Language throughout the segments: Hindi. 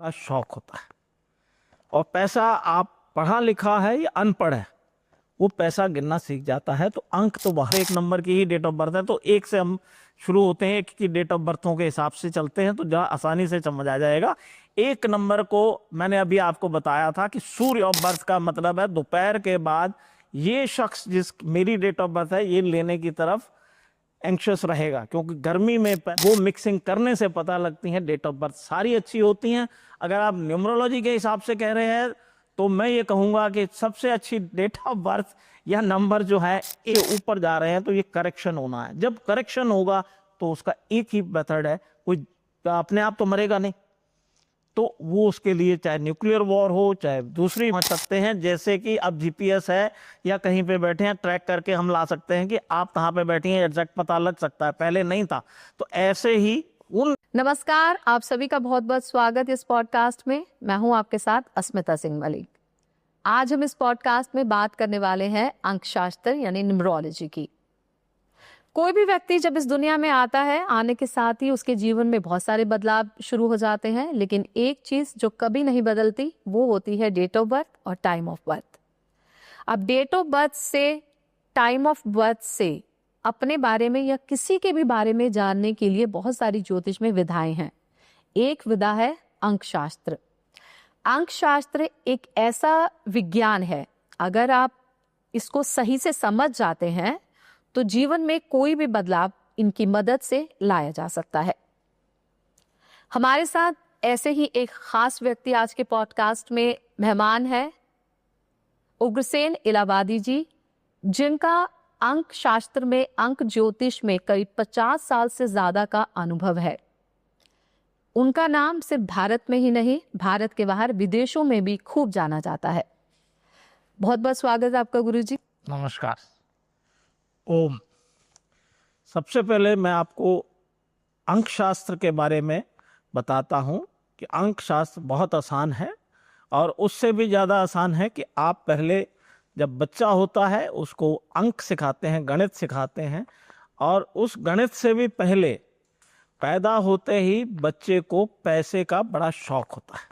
का शौक होता है। और पैसा आप पढ़ा लिखा है या अनपढ़ है, वो पैसा गिनना सीख जाता है। तो अंक तो वहाँ एक नंबर की ही डेट ऑफ बर्थ है, तो एक से हम शुरू होते हैं, एक की डेट ऑफ बर्थों के हिसाब से चलते हैं तो जहाँ आसानी से समझ आ जाएगा। एक नंबर को मैंने अभी आपको बताया था कि सूर्य ऑफ बर्थ का मतलब है दोपहर के बाद ये शख्स जिस मेरी डेट ऑफ बर्थ है ये लेने की तरफ एंक्शस रहेगा, क्योंकि गर्मी में वो मिक्सिंग करने से पता लगती है। डेट ऑफ बर्थ सारी अच्छी होती हैं। अगर आप न्यूमरोलॉजी के हिसाब से कह रहे हैं तो मैं ये कहूंगा कि सबसे अच्छी डेट ऑफ बर्थ या नंबर जो है ये ऊपर जा रहे हैं तो ये करेक्शन होना है। जब करेक्शन होगा तो उसका एक ही मेथड है, कोई अपने आप तो मरेगा नहीं, तो वो उसके लिए चाहे न्यूक्लियर वॉर हो चाहे दूसरी समझ सकते हैं। जैसे कि अब जीपीएस है या कहीं पे बैठे हैं, ट्रैक करके हम ला सकते हैं कि आप कहाँ पे बैठी हैं, एग्जैक्ट पता लग सकता है, पहले नहीं था। तो ऐसे ही उन नमस्कार, आप सभी का बहुत बहुत स्वागत इस पॉडकास्ट में। मैं हूं आपके साथ अस्मिता सिंह मलिक। आज हम इस पॉडकास्ट में बात करने वाले हैं अंकशास्त्र यानी न्यूमरोलॉजी की। कोई भी व्यक्ति जब इस दुनिया में आता है, आने के साथ ही उसके जीवन में बहुत सारे बदलाव शुरू हो जाते हैं, लेकिन एक चीज जो कभी नहीं बदलती वो होती है डेट ऑफ बर्थ और टाइम ऑफ बर्थ। अब डेट ऑफ बर्थ से, टाइम ऑफ बर्थ से अपने बारे में या किसी के भी बारे में जानने के लिए बहुत सारी ज्योतिष में विधाएं हैं। एक विधा है अंकशास्त्र। अंकशास्त्र एक ऐसा विज्ञान है, अगर आप इसको सही से समझ जाते हैं तो जीवन में कोई भी बदलाव इनकी मदद से लाया जा सकता है। हमारे साथ ऐसे ही एक खास व्यक्ति आज के पॉडकास्ट में मेहमान है, उग्रसेन इलाहाबादी जी, जिनका अंक शास्त्र में, अंक ज्योतिष में करीब 50 साल से ज्यादा का अनुभव है। उनका नाम सिर्फ भारत में ही नहीं, भारत के बाहर विदेशों में भी खूब जाना जाता है। बहुत बहुत स्वागत है आपका गुरुजी। नमस्कार। ओम। सबसे पहले मैं आपको अंक शास्त्र के बारे में बताता हूं कि अंक शास्त्र बहुत आसान है, और उससे भी ज़्यादा आसान है कि आप पहले जब बच्चा होता है उसको अंक सिखाते हैं, गणित सिखाते हैं, और उस गणित से भी पहले पैदा होते ही बच्चे को पैसे का बड़ा शौक होता है।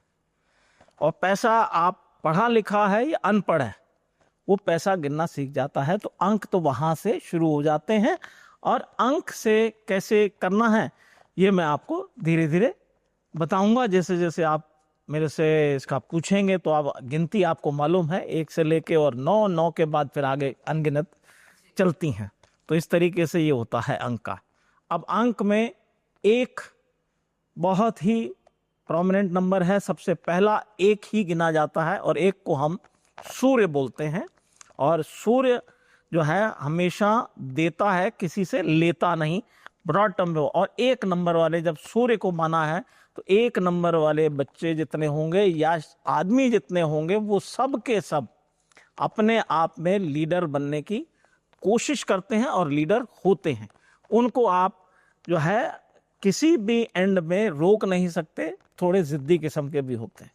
और पैसा आप पढ़ा लिखा है या अनपढ़ है, वो पैसा गिनना सीख जाता है। तो अंक तो वहाँ से शुरू हो जाते हैं, और अंक से कैसे करना है ये मैं आपको धीरे धीरे बताऊंगा। जैसे जैसे आप मेरे से इसका पूछेंगे तो आप गिनती आपको मालूम है, 1 से लेके और 9 के बाद फिर आगे अनगिनत चलती हैं। तो इस तरीके से ये होता है अंक का। अब अंक में एक बहुत ही प्रोमिनेंट नंबर है, सबसे पहला एक ही गिना जाता है, और एक को हम सूर्य बोलते हैं। और सूर्य जो है हमेशा देता है, किसी से लेता नहीं, ब्रॉड टर्म में। और एक नंबर वाले जब सूर्य को माना है तो एक नंबर वाले बच्चे जितने होंगे या आदमी जितने होंगे वो सब के सब अपने आप में लीडर बनने की कोशिश करते हैं और लीडर होते हैं। उनको आप जो है किसी भी एंड में रोक नहीं सकते, थोड़े जिद्दी किस्म के भी होते हैं।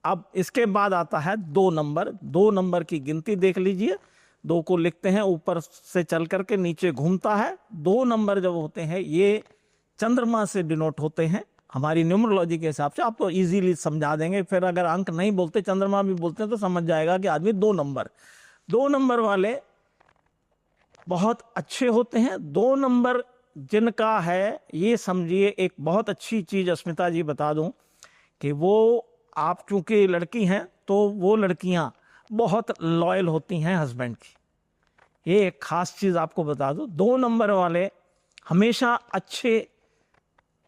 अब इसके बाद आता है 2 नंबर। 2 नंबर की गिनती देख लीजिए। 2 को लिखते हैं, ऊपर से चल करके नीचे घूमता है। 2 नंबर जब होते हैं ये चंद्रमा से डिनोट होते हैं। हमारी न्यूमरोलॉजी के हिसाब से आपको इजीली समझा देंगे। फिर अगर अंक नहीं बोलते, चंद्रमा भी बोलते हैं तो समझ जाएगा कि आदमी 2 नंबर वाले बहुत अच्छे होते हैं। 2 नंबर जिनका है, ये समझिए एक बहुत अच्छी चीज अस्मिता जी बता दूं कि वो, आप चूंकि लड़की हैं तो वो लड़कियां बहुत लॉयल होती हैं हस्बैंड की। ये एक खास चीज आपको बता दूं, 2 नंबर वाले हमेशा अच्छे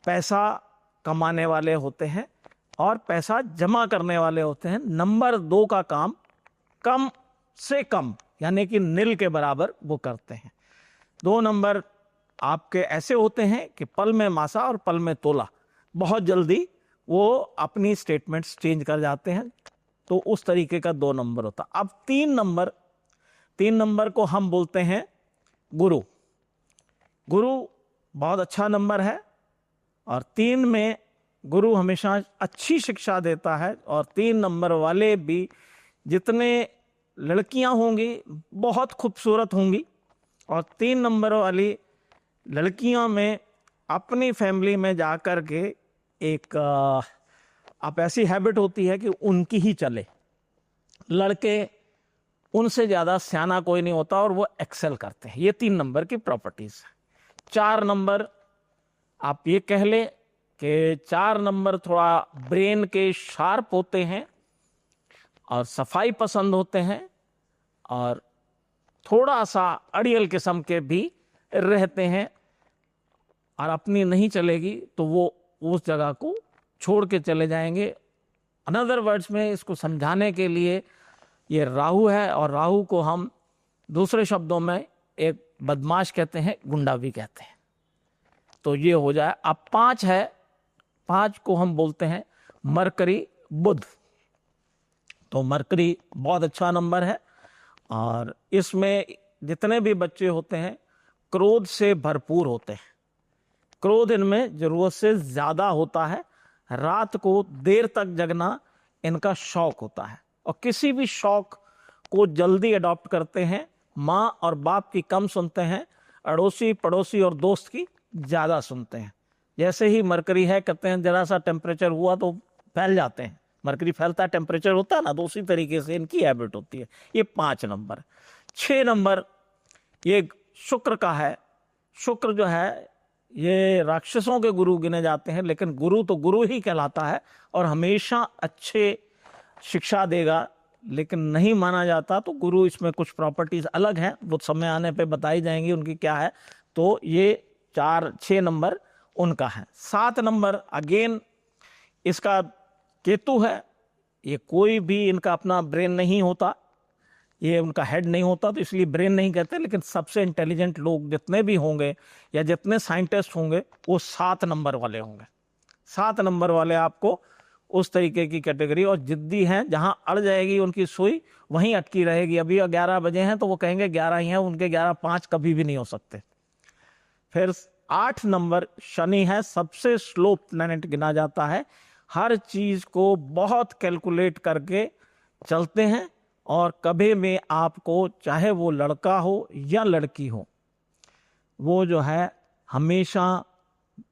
पैसा कमाने वाले होते हैं और पैसा जमा करने वाले होते हैं। नंबर 2 का काम कम से कम यानी कि निल के बराबर वो करते हैं। 2 नंबर आपके ऐसे होते हैं कि पल में मासा और पल में तोला, बहुत जल्दी वो अपनी स्टेटमेंट्स चेंज कर जाते हैं। तो उस तरीके का 2 नंबर होता। अब 3 नंबर को हम बोलते हैं गुरु। गुरु बहुत अच्छा नंबर है, और 3 में गुरु हमेशा अच्छी शिक्षा देता है। और 3 नंबर वाले भी जितने लड़कियां होंगी बहुत खूबसूरत होंगी, और 3 नंबर वाली लड़कियों में अपनी फैमिली में जाकर के एक आप ऐसी हैबिट होती है कि उनकी ही चले। लड़के उनसे ज़्यादा सियाना कोई नहीं होता और वो एक्सेल करते हैं। ये 3 नंबर की प्रॉपर्टीज है। 4 नंबर आप ये कह ले कि 4 नंबर थोड़ा ब्रेन के शार्प होते हैं और सफाई पसंद होते हैं और थोड़ा सा अड़ियल किस्म के भी रहते हैं, और अपनी नहीं चलेगी तो वो उस जगह को छोड़ के चले जाएंगे। अनदर वर्ड्स में इसको समझाने के लिए, ये राहु है और राहु को हम दूसरे शब्दों में एक बदमाश कहते हैं, गुंडा भी कहते हैं। तो ये हो जाए। अब 5 है, 5 को हम बोलते हैं मरकरी बुध। तो मरकरी बहुत अच्छा नंबर है और इसमें जितने भी बच्चे होते हैं क्रोध से भरपूर होते हैं। क्रोध इनमें जरूरत से ज्यादा होता है। रात को देर तक जगना इनका शौक होता है और किसी भी शौक को जल्दी अडॉप्ट करते हैं। माँ और बाप की कम सुनते हैं, अड़ोसी पड़ोसी और दोस्त की ज्यादा सुनते हैं। जैसे ही मरकरी है, कहते हैं जरा सा टेम्परेचर हुआ तो फैल जाते हैं। मरकरी फैलता है, टेम्परेचर होता है ना, तो उसी तरीके से इनकी हैबिट होती है। ये 5 नंबर। 6 नंबर ये शुक्र का है। शुक्र जो है ये राक्षसों के गुरु गिने जाते हैं, लेकिन गुरु तो गुरु ही कहलाता है और हमेशा अच्छे शिक्षा देगा, लेकिन नहीं माना जाता। तो गुरु इसमें कुछ प्रॉपर्टीज अलग हैं, वो समय आने पे बताई जाएंगी उनकी क्या है। तो ये 6 नंबर उनका है। 7 नंबर अगेन इसका केतु है। ये कोई भी इनका अपना ब्रेन नहीं होता, ये उनका हेड नहीं होता, तो इसलिए ब्रेन नहीं कहते। लेकिन सबसे इंटेलिजेंट लोग जितने भी होंगे या जितने साइंटिस्ट होंगे वो 7 नंबर वाले होंगे। 7 नंबर वाले आपको उस तरीके की कैटेगरी, और जिद्दी हैं, जहां अड़ जाएगी उनकी सुई वहीं अटकी रहेगी। अभी 11 बजे हैं तो वो कहेंगे 11 ही हैं, उनके 11-5 कभी भी नहीं हो सकते। फिर 8 नंबर शनि है, सबसे स्लो प्लैनेट गिना जाता है। हर चीज को बहुत कैलकुलेट करके चलते हैं और कभी में आपको, चाहे वो लड़का हो या लड़की हो, वो जो है हमेशा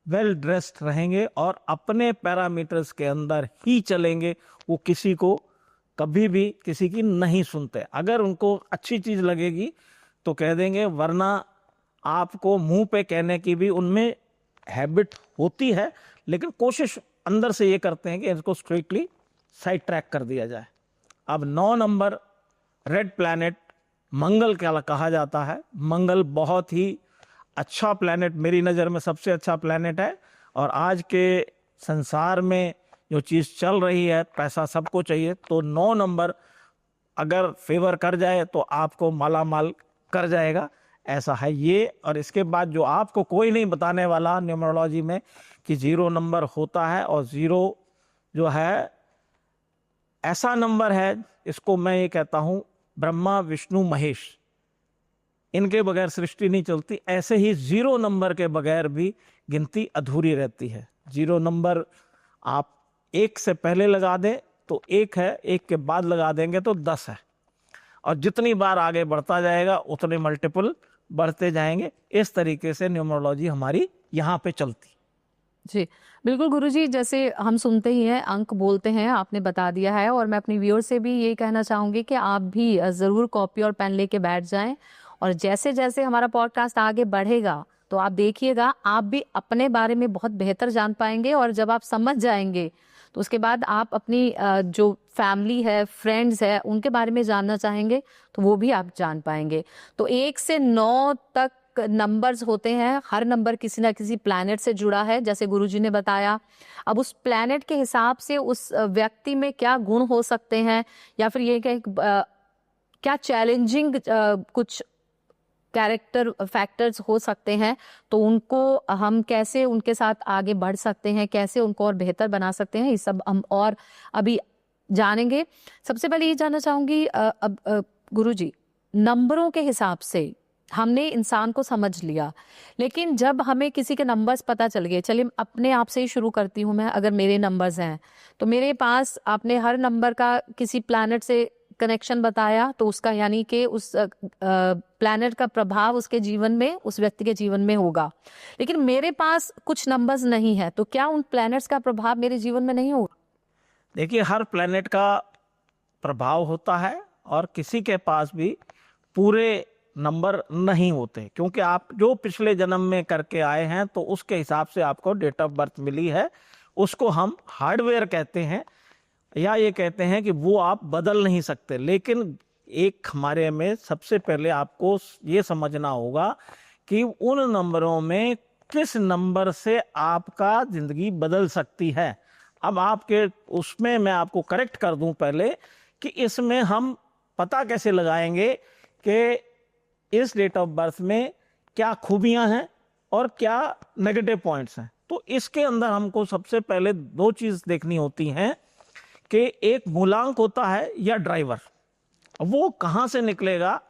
वेल ड्रेस्ड रहेंगे और अपने पैरामीटर्स के अंदर ही चलेंगे। वो किसी को कभी भी किसी की नहीं सुनते। अगर उनको अच्छी चीज लगेगी तो कह देंगे, वरना आपको मुंह पे कहने की भी उनमें हैबिट होती है, लेकिन कोशिश अंदर से ये करते हैं कि इसको स्ट्रिक्टली साइड ट्रैक कर दिया जाए। अब 9 नंबर रेड प्लैनेट मंगल क्या कहा जाता है। मंगल बहुत ही अच्छा प्लैनेट, मेरी नज़र में सबसे अच्छा प्लैनेट है। और आज के संसार में जो चीज़ चल रही है, पैसा सबको चाहिए, तो 9 नंबर अगर फेवर कर जाए तो आपको माला माल कर जाएगा, ऐसा है ये। और इसके बाद जो आपको कोई नहीं बताने वाला न्यूमरोलॉजी में कि 0 नंबर होता है, और 0 जो है ऐसा नंबर है, इसको मैं ये कहता हूं ब्रह्मा विष्णु महेश, इनके बगैर सृष्टि नहीं चलती। ऐसे ही 0 नंबर के बगैर भी गिनती अधूरी रहती है। 0 नंबर आप 1 से पहले लगा दें तो 1 है, 1 के बाद लगा देंगे तो 10 है, और जितनी बार आगे बढ़ता जाएगा उतने मल्टीपल बढ़ते जाएंगे। इस तरीके से न्यूमरोलॉजी हमारी यहाँ पे चलती। जी बिल्कुल गुरुजी, जैसे हम सुनते ही हैं, अंक बोलते हैं, आपने बता दिया है। और मैं अपनी व्यूअर से भी ये कहना चाहूँगी कि आप भी ज़रूर कॉपी और पेन लेके बैठ जाएं, और जैसे जैसे हमारा पॉडकास्ट आगे बढ़ेगा तो आप देखिएगा आप भी अपने बारे में बहुत बेहतर जान पाएंगे। और जब आप समझ जाएंगे तो उसके बाद आप अपनी जो फैमिली है, फ्रेंड्स है, उनके बारे में जानना चाहेंगे तो वो भी आप जान पाएंगे। तो 1 से 9 तक नंबर्स होते हैं। हर नंबर किसी ना किसी प्लैनेट से जुड़ा है, जैसे गुरुजी ने बताया। अब उस प्लैनेट के हिसाब से उस व्यक्ति में क्या गुण हो सकते हैं, या फिर ये क्या चैलेंजिंग कुछ कैरेक्टर फैक्टर्स हो सकते हैं, तो उनको हम कैसे उनके साथ आगे बढ़ सकते हैं, कैसे उनको और बेहतर बना सकते हैं, ये सब हम और अभी जानेंगे। सबसे पहले ये जानना चाहूंगी अब गुरुजी, नंबरों के हिसाब से हमने इंसान को समझ लिया, लेकिन जब हमें किसी के नंबर्स पता चल गए, चलिए अपने आप से ही शुरू करती हूँ मैं। अगर मेरे नंबर्स हैं तो मेरे पास, आपने हर नंबर का किसी प्लैनेट से कनेक्शन बताया, तो उसका यानी कि उस प्लैनेट का प्रभाव उसके जीवन में, उस व्यक्ति के जीवन में होगा। लेकिन मेरे पास कुछ नंबर्स नहीं है, तो क्या उन प्लैनेट्स का प्रभाव मेरे जीवन में नहीं होगा? देखिए, हर प्लेनेट का प्रभाव होता है और किसी के पास भी पूरे नंबर नहीं होते, क्योंकि आप जो पिछले जन्म में करके आए हैं तो उसके हिसाब से आपको डेट ऑफ बर्थ मिली है। उसको हम हार्डवेयर कहते हैं, या ये कहते हैं कि वो आप बदल नहीं सकते। लेकिन एक हमारे में सबसे पहले आपको ये समझना होगा कि उन नंबरों में किस नंबर से आपका जिंदगी बदल सकती है। अब आपके उसमें मैं आपको करेक्ट कर दूं पहले कि इसमें हम पता कैसे लगाएंगे कि इस डेट ऑफ बर्थ में क्या खूबियां हैं और क्या नेगेटिव पॉइंट्स हैं। तो इसके अंदर हमको सबसे पहले दो चीज देखनी होती हैं कि एक मूलांक होता है या ड्राइवर, वो कहां से निकलेगा।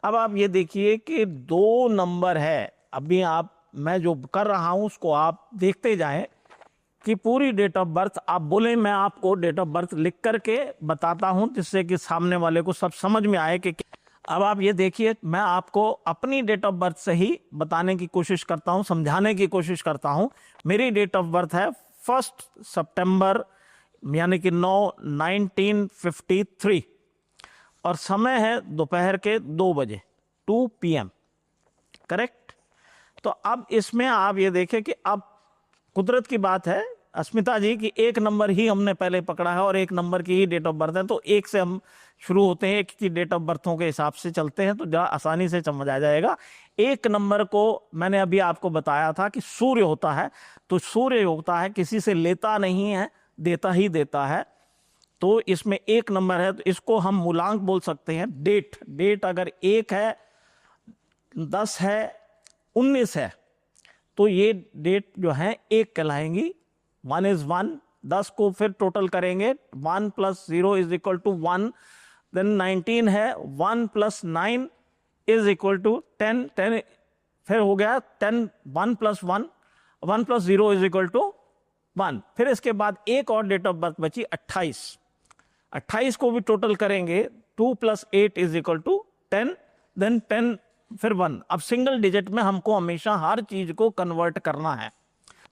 अब आप ये देखिए कि दो नंबर है, अभी आप मैं जो कर रहा हूं उसको आप देखते जाएं कि पूरी डेट ऑफ बर्थ आप बोले, मैं आपको डेट ऑफ बर्थ लिख करके बताता हूं जिससे कि सामने वाले को सब समझ में आए कि अब आप ये देखिए, मैं आपको अपनी डेट ऑफ बर्थ से ही बताने की कोशिश करता हूं, समझाने की कोशिश करता हूं। मेरी डेट ऑफ बर्थ है 1 सितंबर यानी कि 1953 और समय है दोपहर के 2 बजे 2 PM, करेक्ट। तो अब इसमें आप ये देखें कि अब कुदरत की बात है अस्मिता जी कि एक नंबर ही हमने पहले पकड़ा है और एक नंबर की ही डेट ऑफ बर्थ है, तो एक से हम शुरू होते हैं, एक की डेट ऑफ बर्थों के हिसाब से चलते हैं तो जरा आसानी से समझ आ जाएगा। एक नंबर को मैंने अभी आपको बताया था कि सूर्य होता है, तो सूर्य होता है किसी से लेता नहीं है, देता ही देता है। तो इसमें एक नंबर है, तो इसको हम मूलांक बोल सकते हैं। डेट अगर 1 है, 10 है, 19 है, तो ये डेट जो है 1 कहलाएंगी। 1 is 1, 10 को फिर टोटल करेंगे, 1 + 0 = 1। देन 19 है, 1 + 9 = 10, 10 फिर हो गया 10, 1 + 1, 1 + 0 = 1। फिर इसके बाद एक और डेट ऑफ बर्थ बची 28, 28 को भी टोटल करेंगे, 2 + 8 = 10, देन 10 फिर 1। अब सिंगल डिजिट में हमको हमेशा हर चीज को कन्वर्ट करना है,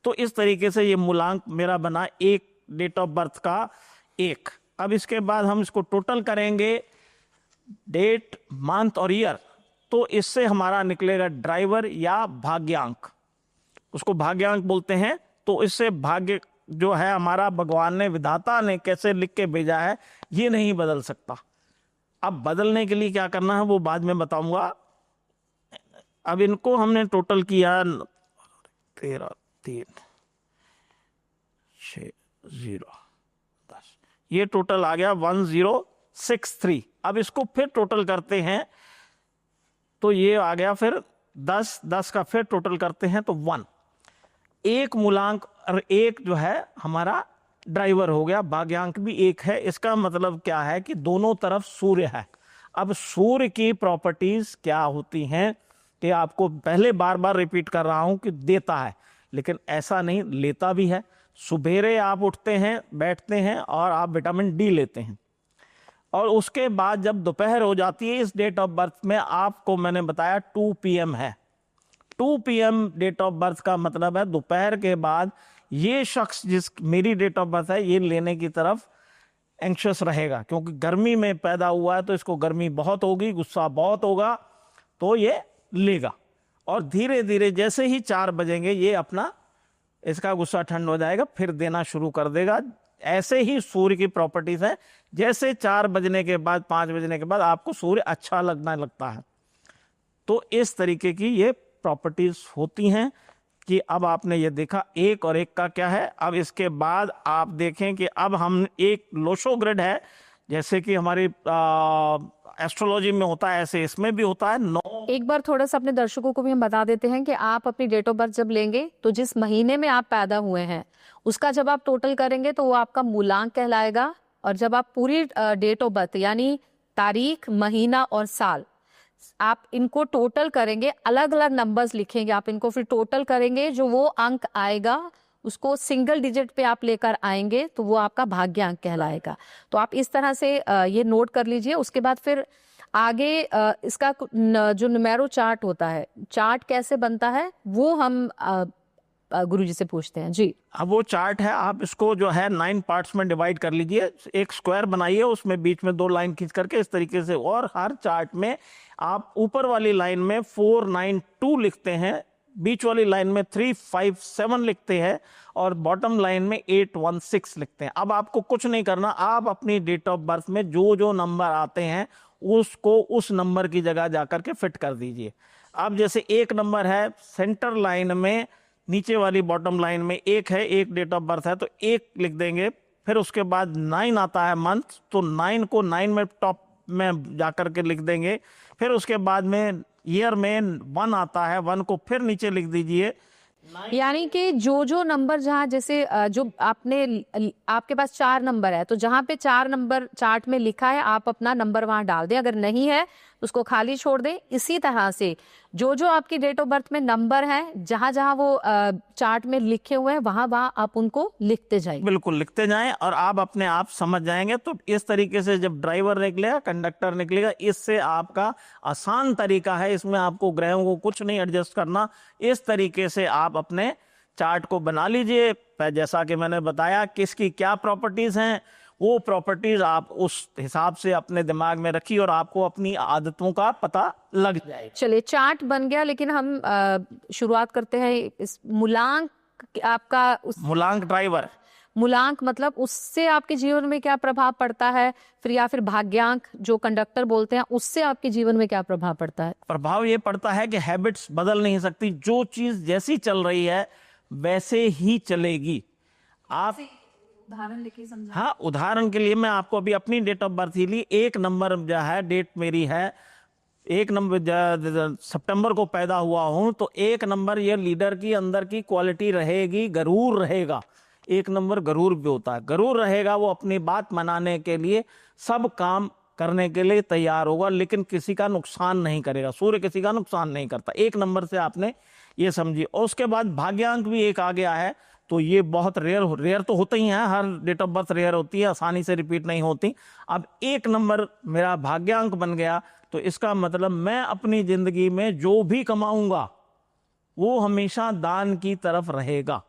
तो इस तरीके से ये मूलांक मेरा बना एक डेट ऑफ बर्थ का 1। अब इसके बाद हम इसको टोटल करेंगे, डेट, मंथ और ईयर, तो इससे हमारा निकलेगा ड्राइवर या भाग्यांक, उसको भाग्यांक बोलते हैं। तो इससे भाग्य जो है हमारा भगवान ने, विधाता ने कैसे लिख के भेजा है ये नहीं बदल सकता। अब बदलने के लिए क्या करना है वो बाद में बताऊंगा। अब इनको हमने टोटल किया 13, 3, 6, 0, 10, ये टोटल आ गया 1063। अब इसको फिर टोटल करते हैं तो ये आ गया फिर 10, 10 का फिर टोटल करते हैं तो 1। एक मूलांक और एक जो है हमारा ड्राइवर हो गया, भाग्यांक भी 1 है। इसका मतलब क्या है कि दोनों तरफ सूर्य है। अब सूर्य की प्रॉपर्टीज क्या होती हैं कि आपको पहले बार बार रिपीट कर रहा हूं कि देता है, लेकिन ऐसा नहीं, लेता भी है। सुबेरे आप उठते हैं, बैठते हैं और आप विटामिन डी लेते हैं, और उसके बाद जब दोपहर हो जाती है, इस डेट ऑफ बर्थ में आपको मैंने बताया 2 PM है। 2 PM डेट ऑफ बर्थ का मतलब है दोपहर के बाद ये शख्स, जिस मेरी डेट ऑफ बर्थ है, ये लेने की तरफ एंक्शस रहेगा, क्योंकि गर्मी में पैदा हुआ है तो इसको गर्मी बहुत होगी, गुस्सा बहुत होगा, तो ये लेगा। और धीरे धीरे जैसे ही 4 बजेंगे ये अपना, इसका गुस्सा ठंड हो जाएगा, फिर देना शुरू कर देगा। ऐसे ही सूर्य की प्रॉपर्टीज है, जैसे 4 बजने के बाद, 5 बजने के बाद आपको सूर्य अच्छा लगने लगता है। तो इस तरीके की ये प्रॉपर्टीज होती हैं कि अब आपने ये देखा 1 और 1 का क्या है। अब इसके बाद आप देखें कि अब हम एक लोशो ग्रिड है, जैसे कि हमारी एस्ट्रोलॉजी में होता है, ऐसे इसमें भी होता है। 9 एक बार थोड़ा सा अपने दर्शकों को भी हम बता देते हैं कि आप अपनी डेट ऑफ बर्थ जब लेंगे तो जिस महीने में आप पैदा हुए हैं उसका जब आप टोटल करेंगे तो वो आपका मूलांक कहलाएगा। और जब आप पूरी डेट ऑफ बर्थ यानी तारीख, महीना और साल, आप इनको टोटल करेंगे, अलग अलग नंबर्स लिखेंगे, आप इनको फिर टोटल करेंगे, जो वो अंक आएगा उसको सिंगल डिजिट पे आप लेकर आएंगे तो वो आपका भाग्यांक कहलाएगा। तो आप इस तरह से ये नोट कर लीजिए। उसके बाद फिर आगे इसका जो न्यूमेरो चार्ट होता है, चार्ट कैसे बनता है वो हम गुरुजी से पूछते हैं जी। अब वो चार्ट है, आप इसको जो है 9 पार्ट्स में डिवाइड कर लीजिए, एक स्क्वायर बनाइए, उसमें बीच में 2 लाइन खींच करके इस तरीके से, और हर चार्ट में आप ऊपर वाली लाइन में 492 लिखते हैं, बीच वाली लाइन में 357 लिखते हैं, और बॉटम लाइन में 816 लिखते हैं। अब आपको कुछ नहीं करना, आप अपनी डेट ऑफ बर्थ में जो जो नंबर आते हैं उसको उस नंबर की जगह जाकर के फिट कर दीजिए। अब जैसे एक नंबर है, सेंटर लाइन में नीचे वाली बॉटम लाइन में 1 है, एक डेट ऑफ बर्थ है तो 1 लिख देंगे। फिर उसके बाद 9 आता है मंथ, तो 9 को 9 में टॉप में जाकर के लिख देंगे। फिर उसके बाद में ईयर में 1 आता है, 1 को फिर नीचे लिख दीजिए। यानी कि जो जो नंबर जहाँ जैसे जो आपके पास 4 नंबर है, तो जहाँ पे 4 नंबर चार्ट में लिखा है आप अपना नंबर वहां डाल दें, अगर नहीं है तो उसको खाली छोड़ दें। इसी तरह से जो जो आपकी डेट ऑफ बर्थ में नंबर है, जहां जहां वो चार्ट में लिखे हुए हैं, वहां वहां आप उनको लिखते जाइए। बिल्कुल लिखते जाएं और आप अपने आप समझ जाएंगे। तो इस तरीके से जब ड्राइवर निकलेगा, कंडक्टर निकलेगा, इससे आपका आसान तरीका है, इसमें आपको ग्रहों को कुछ नहीं एडजस्ट करना। इस तरीके से आप अपने चार्ट को बना लीजिए। जैसा कि मैंने बताया किसकी क्या प्रॉपर्टीज हैं, वो प्रॉपर्टीज आप उस हिसाब से अपने दिमाग में रखिए और आपको अपनी आदतों का पता लग जाएगा। चलिए, चार्ट बन गया, लेकिन हम शुरुआत करते हैं इस मूलांक। आपका मूलांक ड्राइवर, मूलांक मतलब उससे आपके जीवन में क्या प्रभाव पड़ता है, फिर या फिर भाग्यांक जो कंडक्टर बोलते हैं, उससे आपके जीवन में क्या प्रभाव पड़ता है? प्रभाव ये पड़ता है कि हैबिट्स बदल नहीं सकती, जो चीज जैसी चल रही है वैसे ही चलेगी। आप उदाहरण लेके समझा। हाँ, उदाहरण के लिए मैं आपको अभी अपनी डेट ऑफ बर्थ ही ली, 1 नंबर जो है डेट मेरी है, 1 नंबर सितंबर को पैदा हुआ हूं, तो 1 नंबर ये लीडर की अंदर की क्वालिटी रहेगी, गरूर रहेगा। 1 नंबर गरूर भी होता है, गरूर रहेगा, वो अपनी बात मनाने के लिए सब काम करने के लिए तैयार होगा, लेकिन किसी का नुकसान नहीं करेगा। सूर्य किसी का नुकसान नहीं करता। 1 नंबर से आपने ये समझिए। और उसके बाद भाग्यांक भी 1 आ गया है, तो ये बहुत रेयर तो होते ही हैं, हर डेट ऑफ बर्थ रेयर होती है, आसानी से रिपीट नहीं होती। अब 1 नंबर मेरा भाग्यांक बन गया, तो इसका मतलब मैं अपनी जिंदगी में जो भी कमाऊंगा वो हमेशा दान की तरफ रहेगा,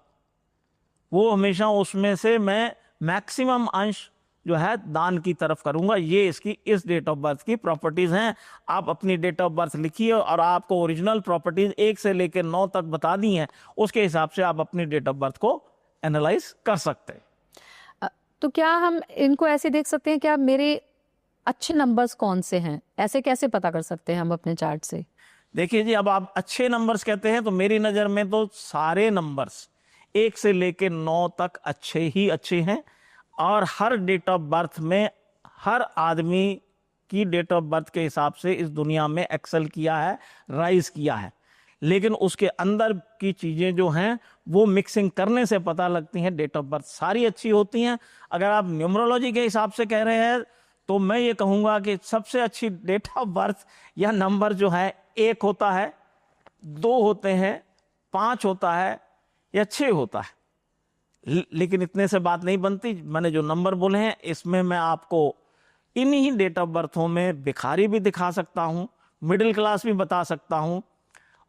वो हमेशा उसमें से मैं मैक्सिमम अंश जो है दान की तरफ करूंगा। ये इसकी इस डेट ऑफ बर्थ की प्रॉपर्टीज हैं। आप अपनी डेट ऑफ बर्थ लिखिए और आपको ओरिजिनल प्रॉपर्टीज 1 से लेकर 9 तक बता दी हैं, उसके हिसाब से आप अपनी डेट ऑफ बर्थ को एनालाइज कर सकते हैं। तो क्या हम इनको ऐसे देख सकते हैं, क्या मेरे अच्छे नंबर्स कौन से हैं? ऐसे कैसे पता कर सकते हैं हम अपने चार्ट से? देखिए जी, अब आप अच्छे नंबर्स कहते हैं तो मेरी नजर में तो सारे नंबर्स 1 से लेकर 9 तक अच्छे ही अच्छे हैं, और हर डेट ऑफ बर्थ में हर आदमी की डेट ऑफ बर्थ के हिसाब से इस दुनिया में एक्सेल किया है, राइज किया है। लेकिन उसके अंदर की चीजें जो हैं वो मिक्सिंग करने से पता लगती हैं। डेट ऑफ बर्थ सारी अच्छी होती हैं। अगर आप न्यूमरोलॉजी के हिसाब से कह रहे हैं तो मैं ये कहूंगा कि सबसे अच्छी डेट ऑफ बर्थ या नंबर जो है 1 होता है, 2 होते हैं, 5 होता है या 6 होता है। लेकिन इतने से बात नहीं बनती। मैंने जो नंबर बोले हैं इसमें मैं आपको इन्हीं डेट ऑफ बर्थों में भिखारी भी दिखा सकता हूं, मिडिल क्लास भी बता सकता हूं,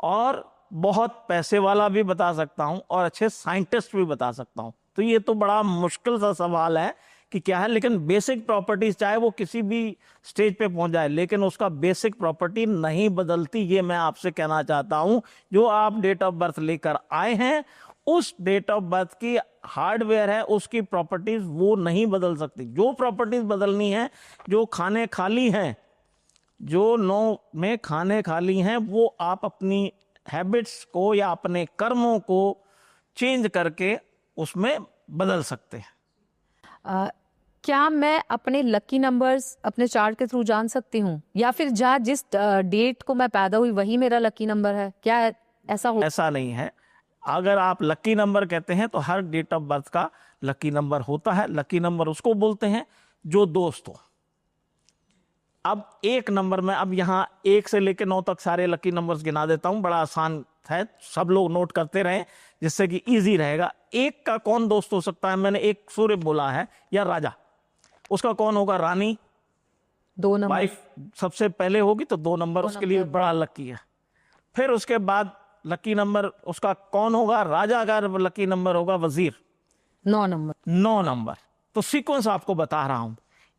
और बहुत पैसे वाला भी बता सकता हूं, और अच्छे साइंटिस्ट भी बता सकता हूं। तो ये तो बड़ा मुश्किल सा सवाल है कि क्या है, लेकिन बेसिक प्रॉपर्टीज चाहे वो किसी भी स्टेज पे पहुंच जाए, लेकिन उसका बेसिक प्रॉपर्टी नहीं बदलती। ये मैं आपसे कहना चाहता हूं। जो आप डेट ऑफ बर्थ लेकर आए हैं उस डेट ऑफ बर्थ की हार्डवेयर है, उसकी प्रॉपर्टीज वो नहीं बदल सकती। जो प्रॉपर्टीज बदलनी है, जो खाने खाली हैं, जो 9 में खाने खाली हैं, वो आप अपनी हैबिट्स को या अपने कर्मों को चेंज करके उसमें बदल सकते हैं। क्या मैं अपने लकी नंबर्स अपने चार्ट के थ्रू जान सकती हूँ, या फिर जिस डेट को मैं पैदा हुई वही मेरा लकी नंबर है? क्या ऐसा हो? ऐसा नहीं है। अगर आप लकी नंबर कहते हैं तो हर डेट ऑफ बर्थ का लकी नंबर होता है। लकी नंबर उसको बोलते हैं जो दोस्त हो। अब 1 नंबर में, अब यहाँ 1 से लेकर 9 तक सारे लकी नंबर्स गिना देता हूं, बड़ा आसान है, सब लोग नोट करते रहें जिससे कि इजी रहेगा। 1 का कौन दोस्त हो सकता है? मैंने 1 सूर्य बोला है, या राजा। उसका कौन होगा? रानी। 2 नंबर। वाइफ सबसे पहले होगी तो 2 नंबर उसके लिए बड़ा लकी है। फिर उसके बाद लकी नंबर उसका कौन होगा? राजा का लकी नंबर होगा वजीर, 9 नंबर। 9 नंबर। तो सीक्वेंस आपको बता रहा हूं,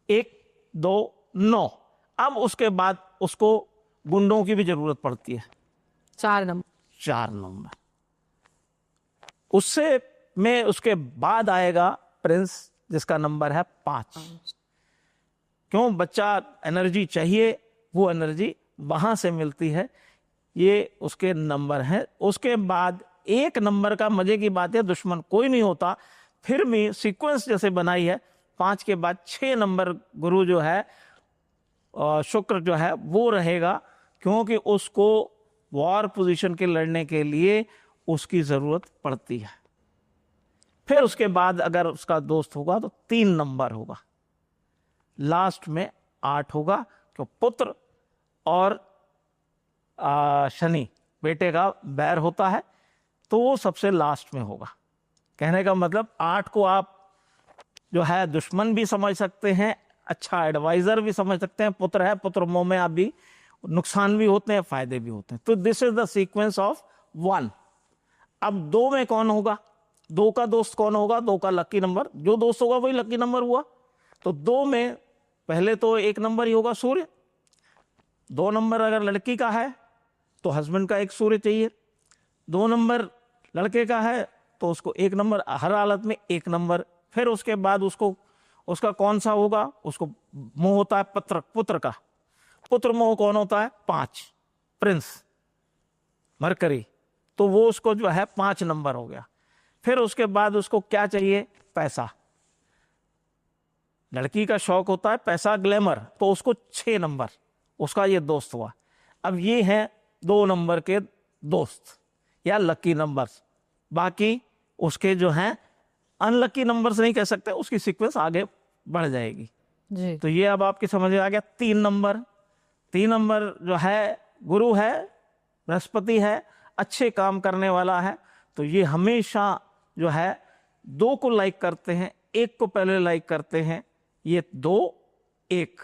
1 2 9। अब उसके बाद उसको गुंडों की भी जरूरत पड़ती है, 4 नंबर। 4 नंबर। उससे में उसके बाद आएगा प्रिंस, जिसका नंबर है 5। क्यों? बच्चा एनर्जी चाहिए, वो एनर्जी वहां से मिलती है, ये उसके नंबर है। उसके बाद 1 नंबर का मजे की बात है, दुश्मन कोई नहीं होता, फिर भी सीक्वेंस जैसे बनाई है, 5 के बाद 6 नंबर गुरु जो है, शुक्र जो है वो रहेगा, क्योंकि उसको वॉर पोजीशन के लड़ने के लिए उसकी जरूरत पड़ती है। फिर उसके बाद अगर उसका दोस्त होगा तो 3 नंबर होगा, लास्ट में 8 होगा, क्यों? पुत्र और शनि बेटे का बैर होता है, तो वो सबसे लास्ट में होगा। कहने का मतलब 8 को आप जो है दुश्मन भी समझ सकते हैं, अच्छा एडवाइजर भी समझ सकते हैं। पुत्र है, पुत्र मोह में आप भी नुकसान भी होते हैं, फायदे भी होते हैं। तो this is the sequence of 1। अब 2 में कौन होगा? 2 का दोस्त कौन होगा? 2 का लकी नंबर, जो दोस्त होगा वही लकी नंबर हुआ। तो 2 में पहले तो 1 नंबर ही होगा, सूर्य। 2 नंबर अगर लड़की का है तो हस्बैंड का 1 सूर्य चाहिए। 2 नंबर लड़के का है तो उसको 1 नंबर, हर हालत में 1 नंबर। फिर उसके बाद उसका कौन सा होगा? उसको मोह होता है पुत्र का। पुत्र मोह कौन होता है? 5, प्रिंस मरकरी, तो वो उसको जो है 5 नंबर हो गया। फिर उसके बाद उसको क्या चाहिए? पैसा। लड़की का शौक होता है पैसा, ग्लैमर, तो उसको 6 नंबर, उसका ये दोस्त हुआ। अब ये हैं 2 नंबर के दोस्त या लकी नंबर्स। बाकी उसके जो हैं अनलकी नंबर्स नहीं कह सकते, उसकी सीक्वेंस आगे बढ़ जाएगी जी। तो ये अब आपकी समझ में आ गया। 3 नंबर, 3 नंबर जो है गुरु है, बृहस्पति है, अच्छे काम करने वाला है, तो ये हमेशा जो है 2 को लाइक करते हैं, 1 को पहले लाइक करते हैं। ये 2 1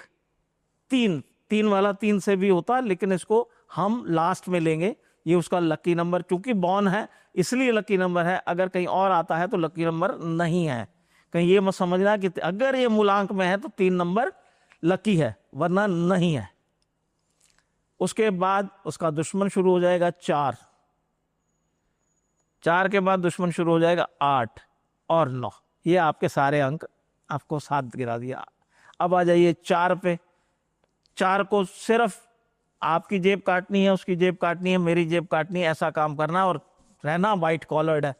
3, 3 वाला 3 से भी होता है, लेकिन इसको हम लास्ट में लेंगे। ये उसका लकी नंबर, चूंकि बॉन है इसलिए लकी नंबर है, अगर कहीं और आता है तो लकी नंबर नहीं है। कहीं ये मत समझना कि अगर ये मूलांक में है तो 3 नंबर लकी है, वरना नहीं है। उसके बाद उसका दुश्मन शुरू हो जाएगा 4, 4 के बाद दुश्मन शुरू हो जाएगा 8 और 9। ये आपके सारे अंक आपको 7 गिरा दिया। अब आ जाइए 4 पे। 4 को सिर्फ आपकी जेब काटनी है, उसकी जेब काटनी है, मेरी जेब काटनी है, ऐसा काम करना और रहना वाइट कॉलर्ड है।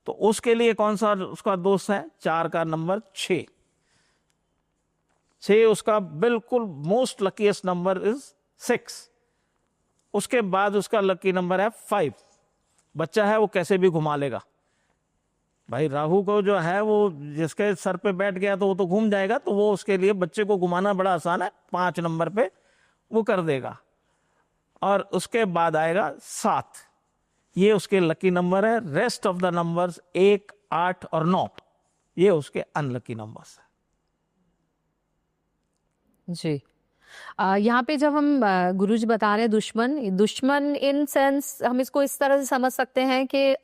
तो उसके लिए कौन सा उसका दोस्त है? 4 का नंबर 6। 6 उसका बिल्कुल मोस्ट लकीएस्ट नंबर इज 6। उसके बाद उसका लकी नंबर है 5। बच्चा है वो कैसे भी घुमा लेगा भाई। राहु को जो है वो जिसके सर पे बैठ गया तो वो तो घूम जाएगा, तो वो उसके लिए बच्चे को घुमाना बड़ा आसान है। 5 नंबर पे वो कर देगा। और उसके बाद आएगा 7, ये उसके लकी नंबर है। रेस्ट ऑफ द नंबर्स 1 8 और 9 ये उसके अनलकी नंबर्स है। जी। यहाँ पे जब हम गुरुजी बता रहे हैं दुश्मन इन सेंस हम इसको इस तरह से समझ सकते हैं कि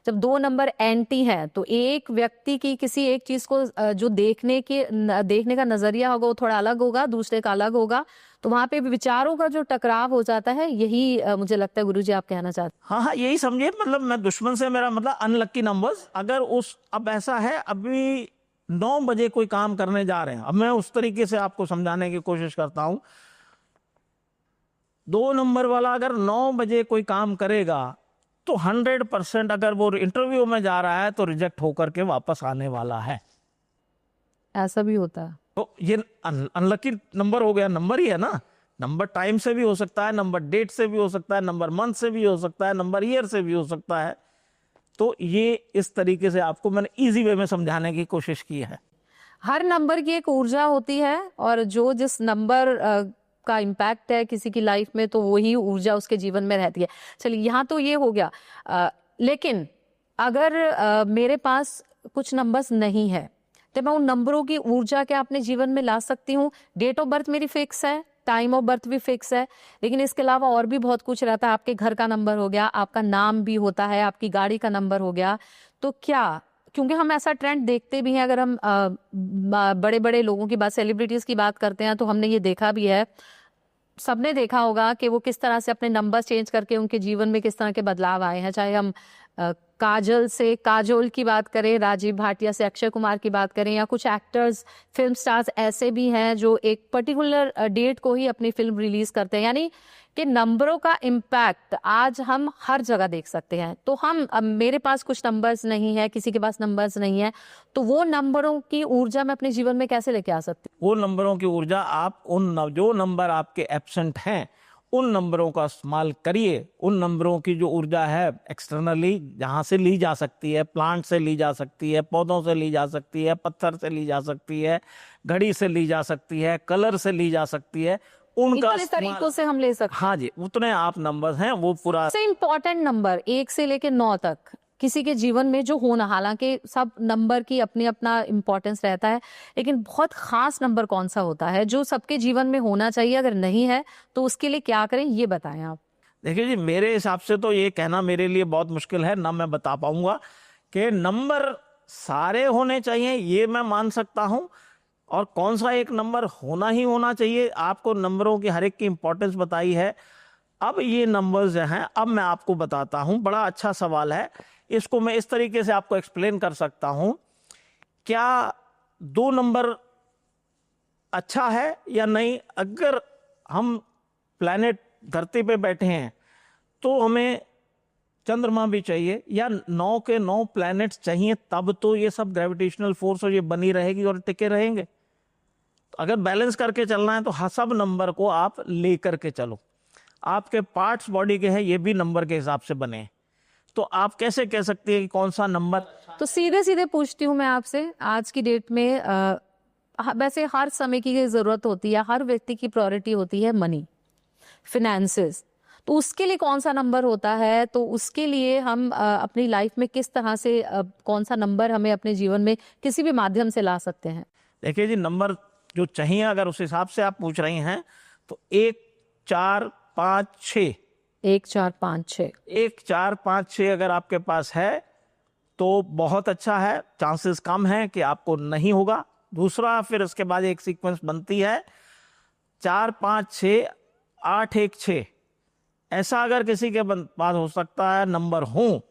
जब 2 नंबर एंटी है तो एक व्यक्ति की किसी एक चीज को जो देखने का नजरिया होगा वो थोड़ा अलग होगा, दूसरे का अलग होगा, तो वहां पे विचारों का जो टकराव हो जाता है, यही मुझे लगता है गुरुजी आप कहना चाहते हैं। हाँ हाँ, यही समझिए। मतलब मैं दुश्मन से मेरा मतलब अनलकी नंबर्स। अगर अब ऐसा है, अभी 9 बजे कोई काम करने जा रहे हैं, अब मैं उस तरीके से आपको समझाने की कोशिश करता हूं। 2 नंबर वाला अगर 9 बजे कोई काम करेगा तो 100% अगर वो इंटरव्यू में जा रहा है तो रिजेक्ट होकर के वापस आने वाला है। ऐसा भी होता है। तो ये अनलकी नंबर हो गया। नंबर ही है ना, नंबर टाइम से भी हो सकता है, नंबर डेट से भी हो सकता है, नंबर मंथ से भी हो सकता है, नंबर ईयर से भी हो सकता है। तो ये इस तरीके से आपको मैंने इजी वे में समझाने की कोशिश की है। हर नंबर की एक ऊर्जा होती है और जो जिस नंबर का इम्पैक्ट है किसी की लाइफ में, तो वही ऊर्जा उसके जीवन में रहती है। चलिए, यहाँ तो ये हो गया। लेकिन अगर मेरे पास कुछ नंबर्स नहीं है तो मैं उन नंबरों की ऊर्जा क्या अपने जीवन में ला सकती हूँ? डेट ऑफ बर्थ मेरी फिक्स है, टाइम ऑफ बर्थ भी फिक्स है, लेकिन इसके अलावा और भी बहुत कुछ रहता है। आपके घर का नंबर हो गया, आपका नाम भी होता है, आपकी गाड़ी का नंबर हो गया। तो क्या, क्योंकि हम ऐसा ट्रेंड देखते भी हैं, अगर हम बड़े बड़े लोगों की बात, सेलिब्रिटीज की बात करते हैं, तो हमने ये देखा भी है, सबने देखा होगा कि वो किस तरह से अपने नंबर चेंज करके उनके जीवन में किस तरह के बदलाव आए हैं। चाहे हम काजल से काजोल की बात करें, राजीव भाटिया से अक्षय कुमार की बात करें, या कुछ एक्टर्स, फिल्म स्टार्स ऐसे भी हैं जो एक पर्टिकुलर डेट को ही अपनी फिल्म रिलीज करते हैं। यानी कि नंबरों का इम्पैक्ट आज हम हर जगह देख सकते हैं। तो हम, अब मेरे पास कुछ नंबर्स नहीं है, किसी के पास नंबर्स नहीं है, तो वो नंबरों की ऊर्जा मैं अपने जीवन में कैसे लेके आ सकती हूँ? वो नंबरों की ऊर्जा आप जो नंबर आपके एब्सेंट हैं उन नंबरों का इस्तेमाल करिए। उन नंबरों की जो ऊर्जा है एक्सटर्नली जहाँ से ली जा सकती है, प्लांट से ली जा सकती है, पौधों से ली जा सकती है, पत्थर से ली जा सकती है, घड़ी से ली जा सकती है, कलर से ली जा सकती है, उनका इतने तरीकों से हम ले सकते हैं। हाँ जी, उतने आप नंबर्स हैं वो पूरा। सबसे इम्पोर्टेंट नंबर 1 से लेके 9 तक किसी के जीवन में जो होना, हालांकि सब नंबर की अपनी अपना इम्पोर्टेंस रहता है, लेकिन बहुत खास नंबर कौन सा होता है जो सबके जीवन में होना चाहिए? अगर नहीं है तो उसके लिए क्या करें, ये बताएं आप। देखिए जी, मेरे हिसाब से तो ये कहना मेरे लिए बहुत मुश्किल है, ना मैं बता पाऊंगा कि नंबर सारे होने चाहिए, ये मैं मान सकता हूं, और कौन सा एक नंबर होना ही होना चाहिए। आपको नंबरों की हर एक की इंपॉर्टेंस बताई है। अब ये नंबर्स जो हैं, अब मैं आपको बताता हूं, बड़ा अच्छा सवाल है। इसको मैं इस तरीके से आपको एक्सप्लेन कर सकता हूं, क्या 2 नंबर अच्छा है या नहीं? अगर हम प्लैनेट धरती पे बैठे हैं तो हमें चंद्रमा भी चाहिए, या 9 के 9 प्लैनेट्स चाहिए, तब तो ये सब ग्रेविटेशनल फोर्स और ये बनी रहेगी और टिके रहेंगे। तो अगर बैलेंस करके चलना है तो सब नंबर को आप ले करके चलो। आपके पार्ट्स बॉडी के हैं, ये भी नंबर के हिसाब से बने हैं, तो आप कैसे कह सकते हैं कि कौन सा नंबर? तो सीधे सीधे पूछती हूँ मैं आपसे, आज की डेट में वैसे हर समय की जरूरत होती है, हर व्यक्ति की प्रायोरिटी होती है मनी, फिनेंसेस, तो उसके लिए कौन सा नंबर होता है? तो उसके लिए हम अपनी लाइफ में किस तरह से कौन सा नंबर हमें अपने जीवन में किसी भी माध्यम से ला सकते हैं? देखिए जी, नंबर जो चाहिए अगर उस हिसाब से आप पूछ रही हैं तो 1 4 5 6, 1 4 5 6, 1 4 5 6 अगर आपके पास है तो बहुत अच्छा है। चांसेस कम है कि आपको नहीं होगा। दूसरा, फिर उसके बाद एक सीक्वेंस बनती है 4 5 6 8 1 6। ऐसा अगर किसी के पास हो सकता है नंबर हो,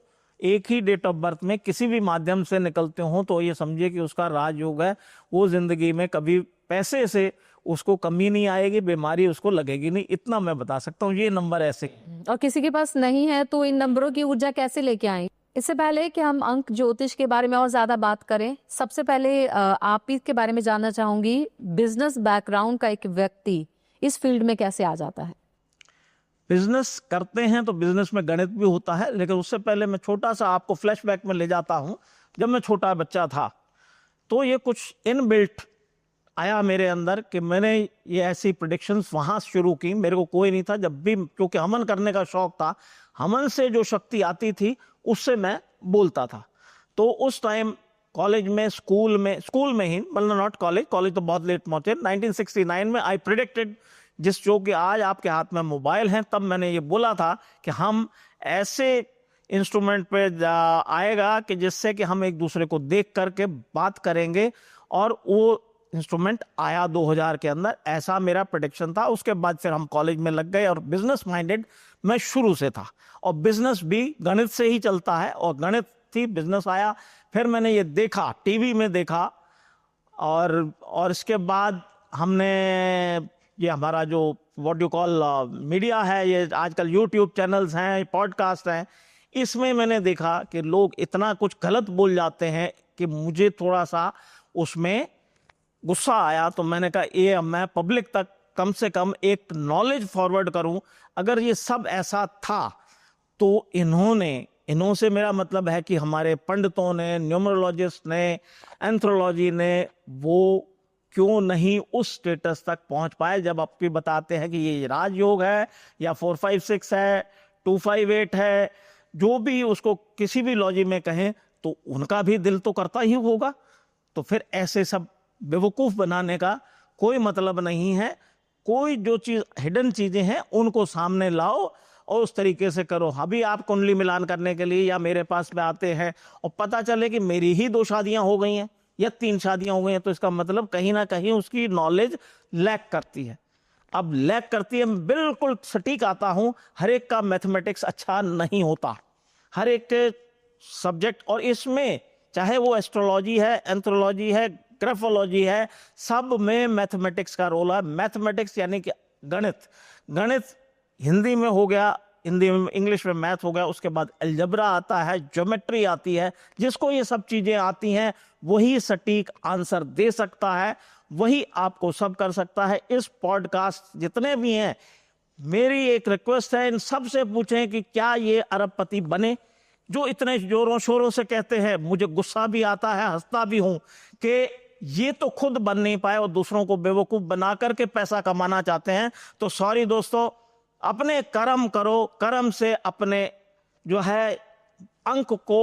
एक ही डेट ऑफ बर्थ में किसी भी माध्यम से निकलते हो, तो ये समझिए कि उसका राजयोग है। वो जिंदगी में कभी पैसे से उसको कमी नहीं आएगी, बीमारी उसको लगेगी नहीं, इतना मैं बता सकता हूँ। ये नंबर ऐसे। और किसी के पास नहीं है तो इन नंबरों की ऊर्जा कैसे लेके आए? इससे पहले कि हम अंक ज्योतिष के बारे में और ज्यादा बात करें, सबसे पहले आप ही के बारे में जानना चाहूंगी, बिजनेस बैकग्राउंड का एक व्यक्ति इस फील्ड में कैसे आ जाता है? बिजनेस करते हैं तो बिजनेस में गणित भी होता है, लेकिन उससे पहले मैं छोटा सा आपको फ्लैशबैक में ले जाता हूं। जब मैं छोटा बच्चा था तो ये कुछ इनबिल्ट आया मेरे अंदर कि मैंने ये ऐसी प्रिडिक्शंस वहां शुरू की। मेरे को कोई नहीं था, जब भी क्योंकि हवन करने का शौक था, हवन से जो शक्ति आती थी उससे मैं बोलता था। तो उस टाइम कॉलेज में, स्कूल में ही, मतलब नॉट कॉलेज, कॉलेज तो बहुत लेट पहुंचे, 1969 में आई प्रिडिक्टेड, जिस जो कि आज आपके हाथ में मोबाइल हैं, तब मैंने ये बोला था कि हम ऐसे इंस्ट्रूमेंट पे आएगा कि जिससे कि हम एक दूसरे को देख करके बात करेंगे, और वो इंस्ट्रूमेंट आया 2000 के अंदर। ऐसा मेरा प्रेडिक्शन था। उसके बाद फिर हम कॉलेज में लग गए और बिजनेस माइंडेड मैं शुरू से था, और बिजनेस भी गणित से ही चलता है, और गणित थी, बिजनेस आया। फिर मैंने ये देखा, टीवी में देखा, और इसके बाद हमने ये हमारा जो व्हाट यू कॉल मीडिया है, ये आजकल यूट्यूब चैनल्स हैं, पॉडकास्ट हैं, इसमें मैंने देखा कि लोग इतना कुछ गलत बोल जाते हैं कि मुझे थोड़ा सा उसमें गुस्सा आया। तो मैंने कहा ये मैं पब्लिक तक कम से कम एक नॉलेज फॉरवर्ड करूं। अगर ये सब ऐसा था तो इन्हों से मेरा मतलब है कि हमारे पंडितों ने, न्यूमरोलॉजिस्ट ने, एंथ्रोलॉजी ने, वो क्यों नहीं उस स्टेटस तक पहुंच पाए जब आप भी बताते हैं कि ये राजयोग है, या 456 है, 258 है, जो भी उसको किसी भी लॉजी में कहें, तो उनका भी दिल तो करता ही होगा। तो फिर ऐसे सब बेवकूफ बनाने का कोई मतलब नहीं है। कोई जो चीज हिडन चीजें हैं उनको सामने लाओ और उस तरीके से करो। अभी आप कुंडली मिलान करने के लिए या मेरे पास में आते हैं और पता चले कि मेरी ही 2 शादियां हो गई हैं या 3 शादियां हो गई हैं, तो इसका मतलब कहीं ना कहीं उसकी नॉलेज लैक करती है। अब लैक करती है, मैं बिल्कुल सटीक आता हूं, हर एक का मैथमेटिक्स अच्छा नहीं होता, हर एक के सब्जेक्ट, और इसमें चाहे वो एस्ट्रोलॉजी है, एंथ्रोलॉजी है, ग्राफोलॉजी है, सब में मैथमेटिक्स का रोल है। मैथमेटिक्स यानी कि गणित, गणित हिंदी में हो गया, हिंदी में इंग्लिश में मैथ हो गया, उसके बाद अलजबरा आता है, ज्योमेट्री आती है। जिसको ये सब चीजें आती हैं वही सटीक आंसर दे सकता है, वही आपको सब कर सकता है। इस पॉडकास्ट जितने भी हैं, मेरी एक रिक्वेस्ट है, इन सब से पूछें कि क्या ये अरबपति बने। जो इतने जोरों शोरों से कहते हैं, मुझे गुस्सा भी आता है, हंसता भी हूं कि ये तो खुद बन नहीं पाए और दूसरों को बेवकूफ बना करके पैसा कमाना चाहते हैं। तो सॉरी दोस्तों, अपने कर्म करो, कर्म से अपने जो है अंक को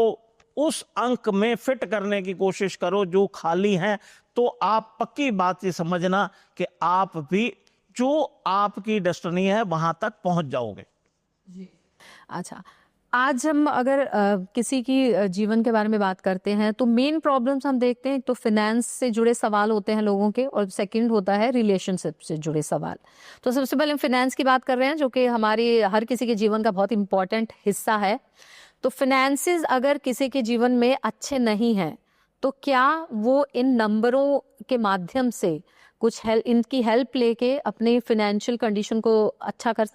उस अंक में फिट करने की कोशिश करो जो खाली हैं। तो आप पक्की बात ये समझना कि आप भी जो आपकी डेस्टिनी है वहां तक पहुंच जाओगे। अच्छा, आज हम अगर किसी की जीवन के बारे में बात करते हैं तो मेन प्रॉब्लम्स हम देखते हैं, तो फिनेंस से जुड़े सवाल होते हैं लोगों के, और सेकंड होता है रिलेशनशिप से जुड़े सवाल। तो सबसे पहले हम फिनेंस की बात कर रहे हैं, जो कि हमारी हर किसी के जीवन का बहुत इंपॉर्टेंट हिस्सा है। तो फिनेंसेस अगर किसी के जीवन में अच्छे नहीं हैं तो क्या वो इन नंबरों के माध्यम से कुछ इनकी हेल्प लेके अपने फिनेंशियल कंडीशन को अच्छा कर?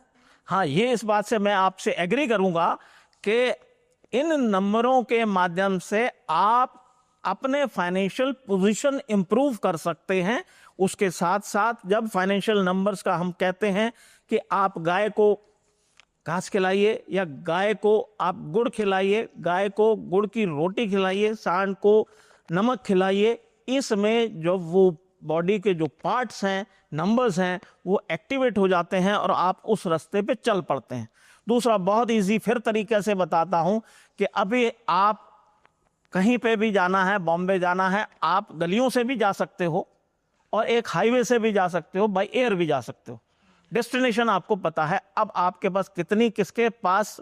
हाँ, ये इस बात से मैं आपसे एग्री करूंगा कि इन नंबरों के माध्यम से आप अपने फाइनेंशियल पोजीशन इंप्रूव कर सकते हैं। उसके साथ साथ जब फाइनेंशियल नंबर्स का हम कहते हैं कि आप गाय को घास खिलाइए या गाय को आप गुड़ खिलाइए, गाय को गुड़ की रोटी खिलाइए, सांड को नमक खिलाइए, इसमें जो वो बॉडी के जो पार्ट्स हैं, नंबर्स हैं, वो एक्टिवेट हो जाते हैं और आप उस रास्ते पे चल पड़ते हैं। दूसरा बहुत इजी फिर तरीके से बताता हूं कि अभी आप कहीं पे भी जाना है, बॉम्बे जाना है, आप गलियों से भी जा सकते हो और एक हाईवे से भी जा सकते हो, बाय एयर भी जा सकते हो। डेस्टिनेशन आपको पता है। अब आपके पास कितनी किसके पास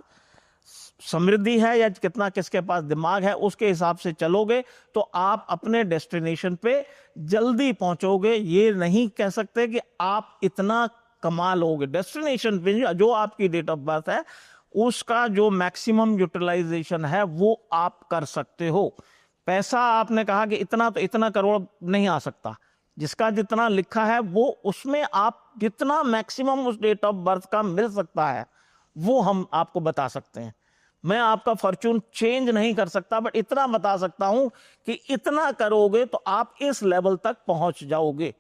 समृद्धि है या कितना किसके पास दिमाग है, उसके हिसाब से चलोगे तो आप अपने डेस्टिनेशन पे जल्दी पहुंचोगे। ये नहीं कह सकते कि आप इतना कमा लोगे। डेस्टिनेशन पे जो आपकी डेट ऑफ बर्थ है उसका जो मैक्सिमम यूटिलाइजेशन है वो आप कर सकते हो। पैसा आपने कहा कि इतना, तो इतना करोड़ नहीं आ सकता। जिसका जितना लिखा है वो उसमें आप जितना मैक्सिमम उस डेट ऑफ बर्थ का मिल सकता है वो हम आपको बता सकते हैं। मैं आपका फॉर्चून चेंज नहीं कर सकता, बट इतना बता सकता हूं कि इतना करोगे तो आप इस लेवल तक पहुंच जाओगे।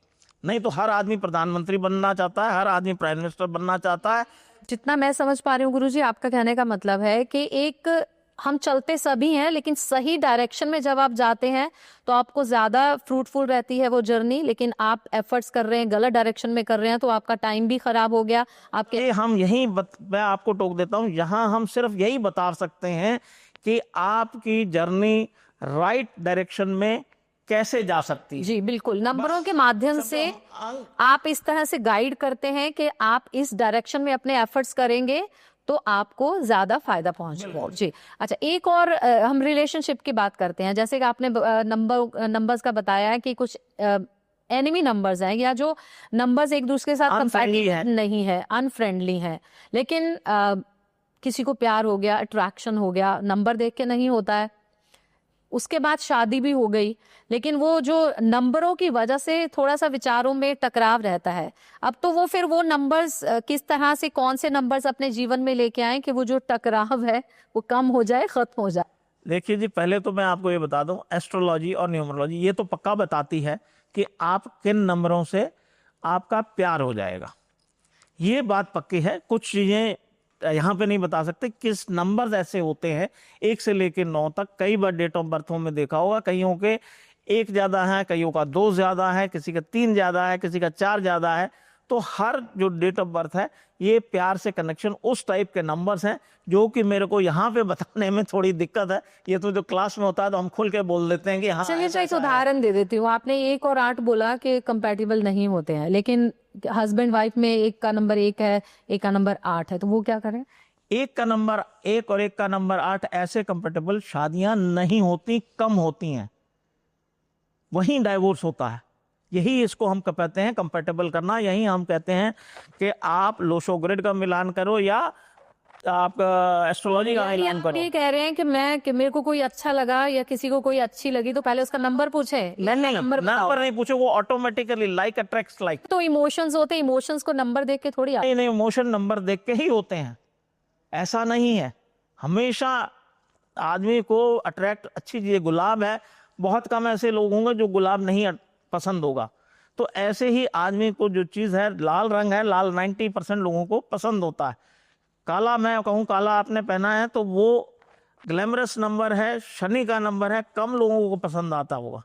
नहीं तो हर आदमी प्रधानमंत्री बनना चाहता है, हर आदमी प्राइम मिनिस्टर बनना चाहता है। जितना मैं समझ पा रही हूँ गुरुजी, आपका कहने का मतलब है कि एक हम चलते सभी हैं, लेकिन सही डायरेक्शन में जब आप जाते हैं तो आपको ज्यादा फ्रूटफुल रहती है वो जर्नी। लेकिन आप एफर्ट्स कर रहे हैं, गलत डायरेक्शन में कर रहे हैं, तो आपका टाइम भी खराब हो गया आपके। हम यही मैं आपको टोक देता हूं, यहां हम सिर्फ यही बता सकते हैं कि आपकी जर्नी राइट डायरेक्शन में कैसे जा सकती है। जी बिल्कुल, नंबरों के माध्यम से आप इस तरह से गाइड करते हैं कि आप इस डायरेक्शन में अपने एफर्ट्स करेंगे तो आपको ज्यादा फायदा पहुंचेगा। जी अच्छा, एक और हम रिलेशनशिप की बात करते हैं। जैसे कि आपने नंबर्स का बताया है कि कुछ एनिमी नंबर्स हैं या जो नंबर्स एक दूसरे के साथ कंपैटिबल नहीं है, अनफ्रेंडली है। लेकिन किसी को प्यार हो गया, अट्रैक्शन हो गया, नंबर देख के नहीं होता है। उसके बाद शादी भी हो गई, लेकिन वो जो नंबरों की वजह से थोड़ा सा विचारों में टकराव रहता है। अब तो वो फिर वो नंबर्स किस तरह से, कौन से नंबर्स अपने जीवन में लेके आए कि वो जो टकराव है वो कम हो जाए, खत्म हो जाए। देखिए जी, पहले तो मैं आपको ये बता दूं, एस्ट्रोलॉजी और न्यूमरोलॉजी ये तो पक्का बताती है कि आप किन नंबरों से आपका प्यार हो जाएगा। ये बात पक्की है। कुछ चीजें यहाँ पे नहीं बता सकते। किस नंबर्स ऐसे होते हैं 1 से लेकर 9 तक, कई बार डेट ऑफ बर्थों में देखा होगा, कईयों के 1 ज्यादा है, कईयों का 2 ज्यादा है, किसी का 3 ज्यादा है, किसी का 4 ज्यादा है। तो हर जो डेट ऑफ बर्थ है ये प्यार से कनेक्शन उस टाइप के नंबर्स हैं जो कि मेरे को यहाँ पे बताने में थोड़ी दिक्कत है। ये तो जो क्लास में होता है तो हम खुल के बोल देते हैं कि हाँ चलिए ऐसा तो एक ऐसा है। उदाहरण दे देती हूँ। आपने 1 और 8 बोला कि कंपैटिबल नहीं होते हैं, लेकिन हस्बैंड वाइफ में एक का नंबर 1 है, एक का नंबर 8 है, तो वो क्या करें? एक का नंबर 1 और एक का नंबर 8 ऐसे कंपेटेबल शादियां नहीं होती, कम होती हैं, वहीं डाइवोर्स होता है। यही इसको हम कहते हैं कंपेटेबल करना। यही हम कहते हैं कि आप लोशोग्रिड का मिलान करो या आप एस्ट्रोलॉजी का यानी मिलान आप करो। ये कह रहे हैं कि मेरे को कोई अच्छा लगा या किसी को कोई अच्छी लगी तो पहले उसका नंबर पूछे, नंबर नंबर नहीं पूछो, वो ऑटोमेटिकली लाइक अट्रैक्ट्स लाइक। तो इमोशंस होते हैं, इमोशंस को नंबर देख के थोड़ी नहीं नहीं, इमोशन नंबर देख के ही होते हैं, ऐसा नहीं है। हमेशा आदमी को अट्रैक्ट अच्छी चीज, गुलाब है, बहुत कम ऐसे लोग होंगे जो गुलाब नहीं पसंद होगा। तो ऐसे ही आदमी को जो चीज है, लाल रंग है, लाल 90% लोगों को पसंद होता है। काला, मैं कहूँ काला आपने पहना है तो वो ग्लैमरस नंबर है, शनि का नंबर है, कम लोगों को पसंद आता होगा।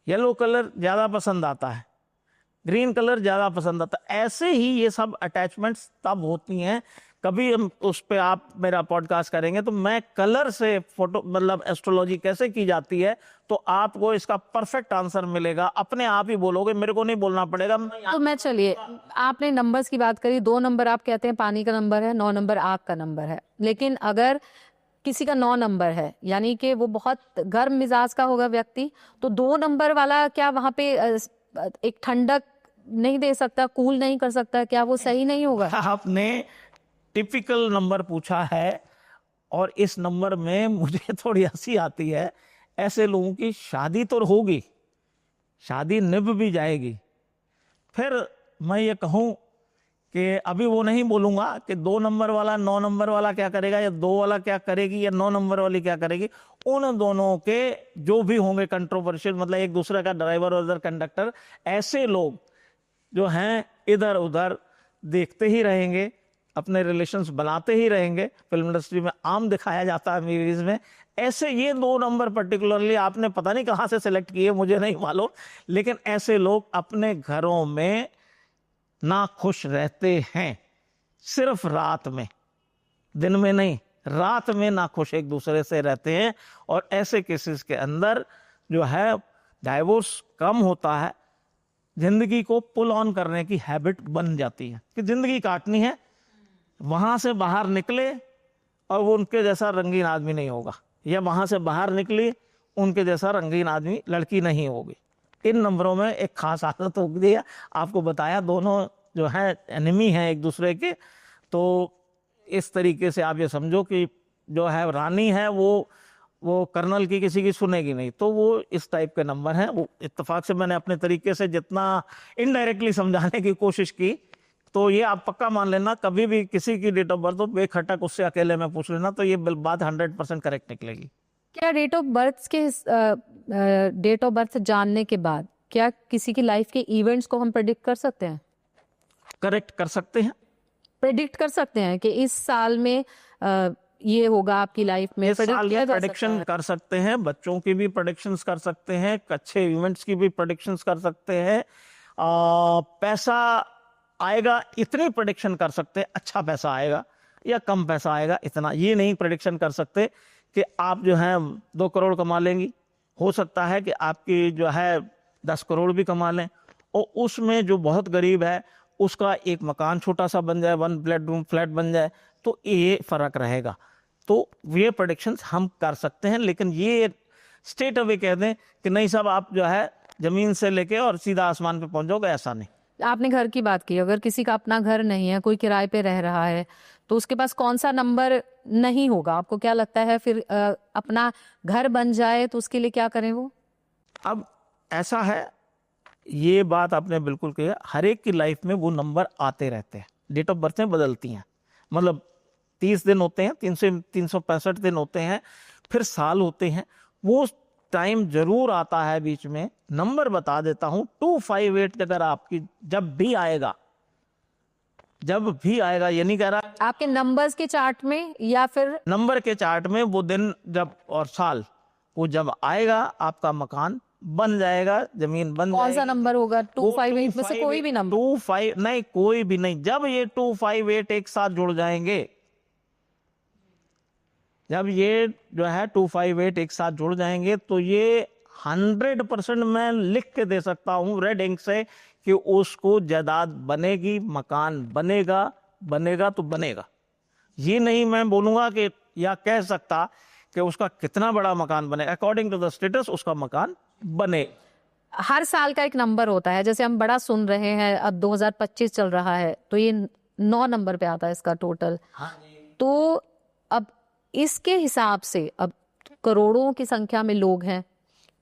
येलो कलर ज्यादा पसंद आता है, ग्रीन कलर ज्यादा पसंद आता है। ऐसे ही ये सब अटैचमेंट्स तब होती हैं। कभी हम उस पे आप मेरा पॉडकास्ट करेंगे तो मैं कलर से फोटो मतलब एस्ट्रोलॉजी कैसे की जाती है तो आपको इसका परफेक्ट आंसर मिलेगा। अपने आप ही बोलोगे, मेरे को नहीं बोलना पड़ेगा। तो मैं चलिए, आपने नंबर्स की बात करी, 2 नंबर आप कहते हैं पानी का नंबर है, 9 नंबर आग का नंबर है। लेकिन अगर किसी का 9 नंबर है, यानी कि वो बहुत गर्म मिजाज का होगा व्यक्ति, तो 2 नंबर वाला क्या वहां पे एक ठंडक नहीं दे सकता, कूल नहीं कर सकता? क्या वो सही नहीं होगा? आपने टिपिकल नंबर पूछा है और इस नंबर में मुझे थोड़ी हंसी आती है। ऐसे लोगों की शादी तो होगी, शादी निभ भी जाएगी, फिर मैं ये कहूं कि अभी वो नहीं बोलूंगा कि 2 नंबर वाला 9 नंबर वाला क्या करेगा या 2 वाला क्या करेगी या 9 नंबर वाली क्या करेगी। उन दोनों के जो भी होंगे कंट्रोवर्शियल, मतलब एक दूसरे का ड्राइवर और उधर कंडक्टर, ऐसे लोग जो हैं इधर उधर देखते ही रहेंगे, अपने रिलेशंस बनाते ही रहेंगे। फिल्म इंडस्ट्री में आम दिखाया जाता है मूवीज में। ऐसे ये 2 नंबर पर्टिकुलरली आपने पता नहीं कहां से सिलेक्ट किए, मुझे नहीं मालूम, लेकिन ऐसे लोग अपने घरों में ना खुश रहते हैं, सिर्फ रात में, दिन में नहीं, रात में ना खुश एक दूसरे से रहते हैं। और ऐसे केसेस के अंदर जो है डाइवोर्स कम होता है। जिंदगी को पुल ऑन करने की हैबिट बन जाती है कि जिंदगी काटनी है, वहां से बाहर निकले और वो उनके जैसा रंगीन आदमी नहीं होगा, या वहां से बाहर निकली उनके जैसा रंगीन आदमी लड़की नहीं होगी। इन नंबरों में एक खास आदत होगी है, आपको बताया, दोनों जो है एनिमी हैं एक दूसरे के। तो इस तरीके से आप ये समझो कि जो है रानी है वो कर्नल की किसी की सुनेगी नहीं। तो वो इस टाइप के नंबर हैं। वो इत्तेफाक से मैंने अपने तरीके से जितना इनडायरेक्टली समझाने की कोशिश की, तो ये आप पक्का मान लेना, कभी भी किसी की डेट ऑफ बर्थ हो बेखटक उससे अकेले में पूछ लेना तो ये बात 100% करेक्ट निकलेगी। क्या डेट ऑफ बर्थ जानने के बाद क्या किसी की लाइफ के इवेंट्स को हम प्रेडिक्ट कर सकते हैं? करेक्ट कर सकते हैं, प्रेडिक्ट कर सकते हैं कि इस साल में ये होगा आपकी लाइफ में? प्रेडिक्शन कर सकते हैं, बच्चों की भी प्रेडिक्शंस कर सकते हैं, अच्छे इवेंट्स की भी प्रेडिक्शंस कर सकते हैं। पैसा आएगा इतनी प्रेडिक्शन कर सकते हैं, अच्छा पैसा आएगा या कम पैसा आएगा इतना। ये नहीं प्रेडिक्शन कर सकते कि आप जो है 2 करोड़ कमा लेंगी, हो सकता है कि आपकी जो है 10 करोड़ भी कमा लें, और उसमें जो बहुत गरीब है उसका एक मकान छोटा सा बन जाए, 1 बेडरूम फ्लैट बन जाए, तो ये फर्क रहेगा। तो ये प्रेडिक्शंस हम कर सकते हैं, लेकिन ये स्ट्रेट अवे कह दें कि नहीं साहब आप जो है जमीन से लेके और सीधा आसमान पे पहुंच जाओगे, ऐसा नहीं। आपने घर की बात की, अगर किसी का अपना घर नहीं है, कोई किराए पे रह रहा है, तो उसके पास कौन सा नंबर नहीं होगा? आपको क्या लगता है फिर अपना घर बन जाए तो उसके लिए क्या करें वो? अब ऐसा है, ये बात आपने बिल्कुल कही, हर एक की लाइफ में वो नंबर आते रहते हैं, डेट ऑफ बर्थ में बदलती हैं। मतलब 30 दिन होते हैं, 365 दिन होते हैं, फिर साल होते हैं, वो टाइम जरूर आता है बीच में। नंबर बता देता हूं, 258 अगर आपकी जब भी आएगा, ये नहीं कह रहा आपके नंबर्स के चार्ट में या फिर नंबर के चार्ट में, वो दिन जब और साल वो जब आएगा, आपका मकान बन जाएगा, जमीन बन कौन सा जाएगी। नंबर होगा? वो 258 में से कोई भी नंबर? 25 नहीं, कोई भी नहीं। जब ये 258 एक साथ जुड़ जाएंगे, जब ये जो है 258 एक साथ जुड़ जाएंगे, तो ये 100% मैं लिख के दे सकता हूं रेड इंक से कि उसको जायदाद बनेगी, मकान बनेगा, बनेगा तो बनेगा। ये नहीं मैं बोलूंगा कि या कह सकता कि उसका कितना बड़ा मकान बने, अकॉर्डिंग टू द स्टेटस उसका मकान बने। हर साल का एक नंबर होता है, जैसे हम बड़ा सुन रहे हैं, अब 2025 चल रहा है तो ये 9 नंबर पे आता है इसका टोटल। हाँ। तो अब इसके हिसाब से, अब करोड़ों की संख्या में लोग हैं,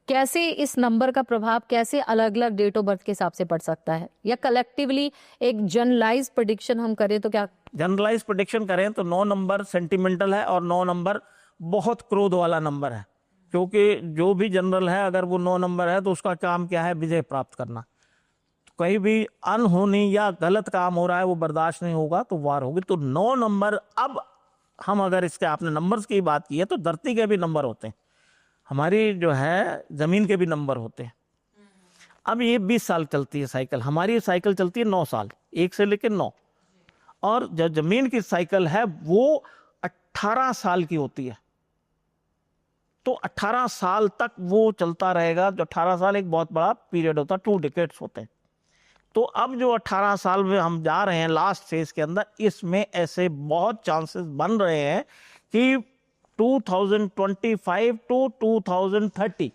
कैसे इस नंबर का प्रभाव कैसे अलग अलग डेट ऑफ बर्थ के हिसाब से पड़ सकता है, या कलेक्टिवली एक जनरलाइज प्रेडिक्शन हम करें तो क्या? जनरलाइज प्रेडिक्शन करें तो 9 नंबर सेंटिमेंटल है और 9 नंबर बहुत क्रोध वाला नंबर है, क्योंकि जो भी जनरल है अगर वो 9 नंबर है तो उसका काम क्या है? विजय प्राप्त करना। तो कहीं भी अनहोनी या गलत काम हो रहा है वो बर्दाश्त नहीं होगा, तो वार होगी। तो 9 नंबर, अब हम अगर इसके, आपने नंबर्स की बात की है, तो धरती के भी नंबर होते हैं, हमारी जो है जमीन के भी नंबर होते हैं। अब ये 20 साल चलती है साइकिल, हमारी साइकिल चलती है 9 साल, 1 से लेकर 9। और जो जमीन की साइकिल है वो 18 साल की होती है। तो 18 साल तक वो चलता रहेगा। जो 18 साल एक बहुत बड़ा पीरियड होता है, 2 डिकेड्स होते हैं। तो अब जो 18 साल में हम जा रहे हैं लास्ट फेज के अंदर, इसमें ऐसे बहुत चांसेस बन रहे हैं कि 2025 टू 2030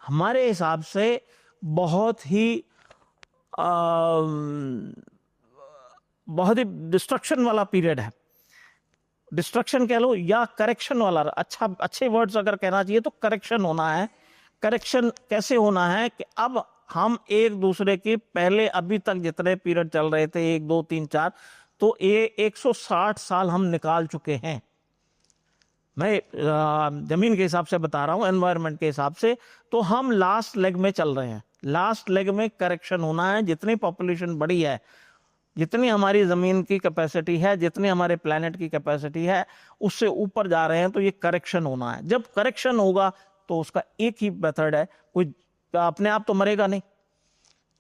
हमारे हिसाब से बहुत ही डिस्ट्रक्शन वाला पीरियड है। डिस्ट्रक्शन कह लो या करेक्शन वाला, अच्छे वर्ड्स अगर कहना चाहिए तो करेक्शन होना है। करेक्शन कैसे होना है कि अब हम एक दूसरे के पहले अभी तक जितने पीरियड चल रहे थे, 1 2 3 4, तो ये 160 साल हम निकाल चुके हैं। मैं जमीन के हिसाब से बता रहा हूँ, एनवायरनमेंट के हिसाब से। तो हम लास्ट लेग में चल रहे हैं। लास्ट लेग में करेक्शन होना है। जितनी पॉपुलेशन बढ़ी है, जितनी हमारी जमीन की कैपेसिटी है, जितनी हमारे प्लेनेट की कैपेसिटी है, उससे ऊपर जा रहे हैं। तो ये करेक्शन होना है। जब करेक्शन होगा तो उसका एक ही मेथड है, कोई अपने आप तो मरेगा नहीं।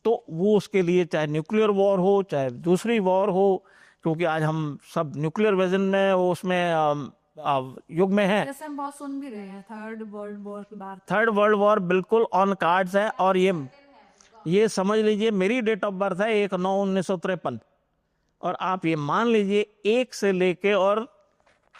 तो वो उसके लिए चाहे न्यूक्लियर वॉर हो, चाहे दूसरी वॉर हो, क्योंकि आज हम सब न्यूक्लियर वेजन में उसमें युग में है। जैसे हम बहुत सुन भी रहे हैं थर्ड वर्ल्ड वॉर की बात। थर्ड वर्ल्ड वॉर बिल्कुल ऑन कार्ड्स है। और ये समझ लीजिए, मेरी डेट ऑफ बर्थ है 1/9/1953, और आप ये मान लीजिए 1 से लेके और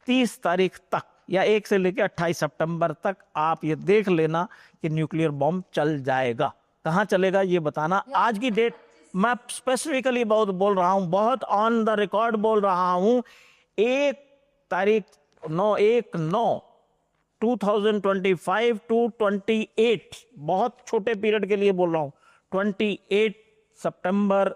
30 तारीख तक, या 1 से लेके 28 सितंबर तक आप ये देख लेना कि न्यूक्लियर बॉम्ब चल जाएगा। कहाँ चलेगा ये बताना। आज की डेट मैं स्पेसिफिकली बहुत बोल रहा हूँ, बहुत ऑन द रिकॉर्ड बोल रहा हूँ। 1 तारीख 2025 टू 28, बहुत छोटे पीरियड के लिए बोल रहा हूँ, 28 सितंबर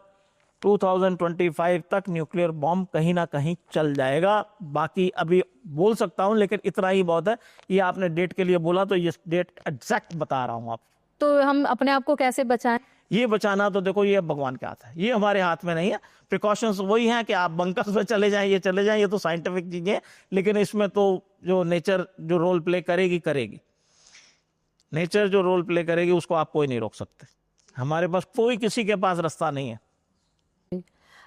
2025 तक न्यूक्लियर बॉम्ब कहीं ना कहीं चल जाएगा। बाकी अभी बोल सकता हूं, लेकिन इतना ही बहुत है। ये आपने डेट के लिए बोला तो ये डेट एग्जैक्ट बता रहा हूं आप। तो हम अपने आप को कैसे बचाएं? ये बचाना तो देखो, ये भगवान के हाथ है, ये हमारे हाथ में नहीं है। प्रिकॉशंस वही हैं कि आप बंकर्स में चले जाएं, ये चले जाएं, ये तो साइंटिफिक चीजें, लेकिन इसमें तो जो नेचर जो रोल प्ले करेगी। नेचर जो रोल प्ले करेगी उसको आप कोई नहीं रोक सकते। हमारे पास कोई, किसी के पास रास्ता नहीं है।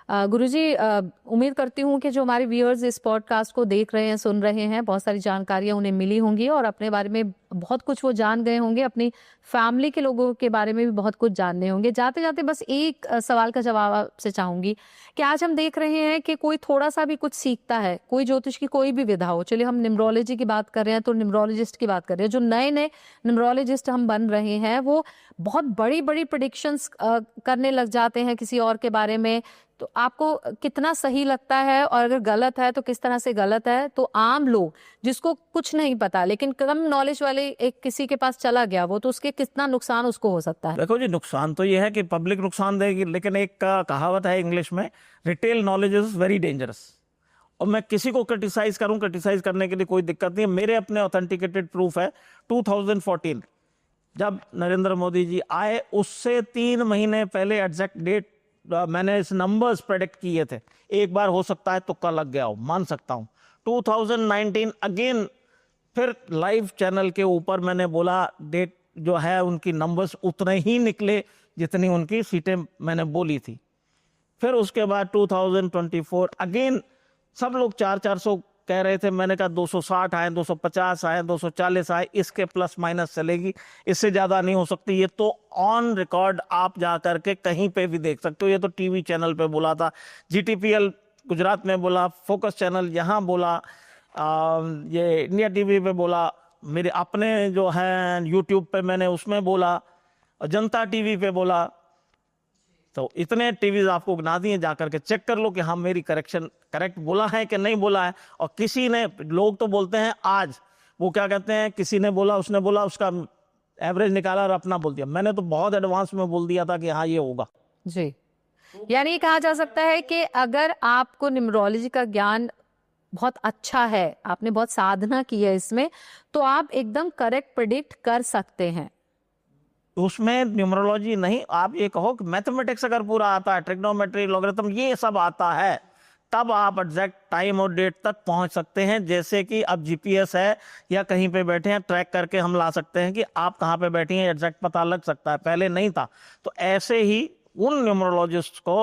गुरुजी, उम्मीद करती हूँ कि जो हमारे व्यूअर्स इस पॉडकास्ट को देख रहे हैं, सुन रहे हैं, बहुत सारी जानकारियाँ उन्हें मिली होंगी और अपने बारे में बहुत कुछ वो जान गए होंगे, अपनी फैमिली के लोगों के बारे में भी बहुत कुछ जानने होंगे। जाते जाते बस एक सवाल का जवाब आपसे चाहूंगी कि आज हम देख रहे हैं कि कोई थोड़ा सा भी कुछ सीखता है, कोई ज्योतिष की कोई भी विधा हो, चलिए हम न्यूमरोलॉजी की बात कर रहे हैं तो न्यूमरोलॉजिस्ट की बात कर रहे हैं, जो नए नए न्यूमरोलॉजिस्ट हम बन रहे हैं वो बहुत बड़ी बड़ी प्रेडिक्शंस करने लग जाते हैं किसी और के बारे में। तो आपको कितना सही लगता है, और अगर गलत है तो किस तरह से गलत है? तो आम लोग जिसको कुछ नहीं पता लेकिन कम नॉलेज वाले एक किसी के पास चला गया, वो तो उसके कितना नुकसान उसको हो सकता है? देखो जी, नुकसान तो ये है कि पब्लिक नुकसान देगी, लेकिन एक कहावत है इंग्लिश में, retail knowledge is very dangerous. और मैं किसी को क्रिटिसाइज करूं, क्रिटिसाइज करने के लिए कोई दिक्कत नहीं है। मेरे अपने ऑथेंटिकेटेड प्रूफ है, 2014 जब नरेंद्र मोदी जी आए, उससे 3 महीने पहले एग्जैक्ट डेट मैंने इस नंबर्स प्रेडिक्ट किए थे। एक बार हो सकता है तुक्का लग गया हो, मान सकता हूं। 2019 अगेन फिर लाइव चैनल के ऊपर मैंने बोला डेट जो है उनकी नंबर्स उतने ही निकले जितनी उनकी सीटें मैंने बोली थी। फिर उसके बाद 2024 अगेन सब लोग 400 कह रहे थे, मैंने कहा 260 आए, 250 आए, 240 आए, इसके प्लस माइनस चलेगी, इससे ज्यादा नहीं हो सकती। ये तो ऑन रिकॉर्ड आप जा करके कहीं पे भी देख सकते हो। ये तो टीवी चैनल पे बोला था, GTPL गुजरात में बोला, फोकस चैनल यहाँ बोला, ये इंडिया टीवी पे बोला, मेरे अपने जो है यूट्यूब पे मैंने उसमें बोला, और जनता टीवी पे बोला। तो इतने टीवीज आपको गिना दिए, जाकर के चेक कर लो कि हाँ मेरी करेक्ट बोला है कि नहीं बोला है। और किसी ने, लोग तो बोलते हैं आज वो क्या कहते हैं, किसी ने बोला, उसने बोला, उसका एवरेज निकाला और अपना बोल दिया। मैंने तो बहुत एडवांस में बोल दिया था कि हाँ ये होगा। जी, यानी ये कहा जा सकता है कि अगर आपको न्यूमरोलॉजी का ज्ञान बहुत अच्छा है, आपने बहुत साधना की है इसमें, तो आप एकदम करेक्ट प्रिडिक्ट कर सकते हैं। उसमें न्यूमरोलॉजी नहीं, आप ये कहो कि मैथमेटिक्स अगर पूरा आता है, ट्रिग्नोमेट्री, लॉगरिथम, ये सब आता है, तब आप एग्जैक्ट टाइम और डेट तक पहुंच सकते हैं। जैसे कि अब GPS है या कहीं पे बैठे हैं, ट्रैक करके हम ला सकते हैं कि आप कहाँ पे बैठी हैं, एग्जैक्ट पता लग सकता है, पहले नहीं था। तो ऐसे ही उन न्यूमरोलॉजिस्ट को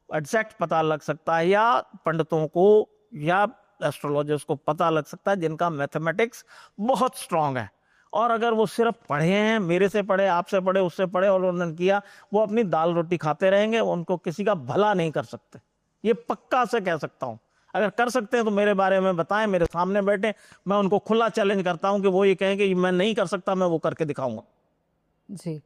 एग्जैक्ट पता लग सकता है, या पंडितों को या एस्ट्रोलॉजिस्ट को पता लग सकता है जिनका मैथमेटिक्स बहुत स्ट्रांग है। और अगर वो सिर्फ पढ़े हैं, मेरे से पढ़े, आपसे पढ़े, उससे पढ़े, और उन्होंने किया, वो अपनी दाल रोटी खाते रहेंगे, उनको किसी का भला नहीं कर सकते। ये पक्का से कह सकता हूं। अगर कर सकते हैं तो मेरे बारे में बताएं, मेरे सामने बैठे, मैं उनको खुला चैलेंज करता हूं कि वो ये कहें कि मैं नहीं कर सकता, मैं वो करके दिखाऊंगा। जी,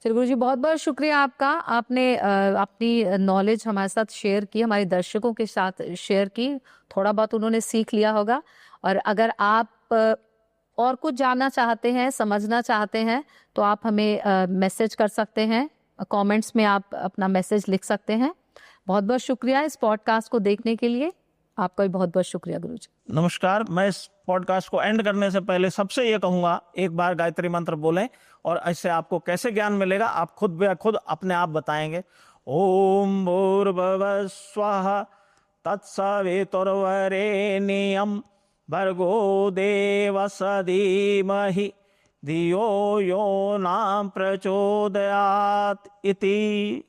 चलिए गुरु जी, बहुत बहुत शुक्रिया आपका। आपने अपनी नॉलेज हमारे साथ शेयर की, हमारे दर्शकों के साथ शेयर की, थोड़ा बहुत उन्होंने सीख लिया होगा। और अगर आप और कुछ जानना चाहते हैं, समझना चाहते हैं, तो आप हमें मैसेज कर सकते हैं, कमेंट्स में आप अपना मैसेज लिख सकते हैं। बहुत बहुत शुक्रिया इस पॉडकास्ट को देखने के लिए, आपका भी बहुत बहुत शुक्रिया गुरु जी। नमस्कार। मैं इस पॉडकास्ट को एंड करने से पहले सबसे ये कहूंगा, एक बार गायत्री मंत्र बोलें, और इससे आपको कैसे ज्ञान मिलेगा आप खुद अपने आप बताएंगे। ओम भूर्भुवः स्वः तत्सवितुर्वरेण्यं भर्गो देवस्य धीमहि धियो यो न प्रचोदयात् इति।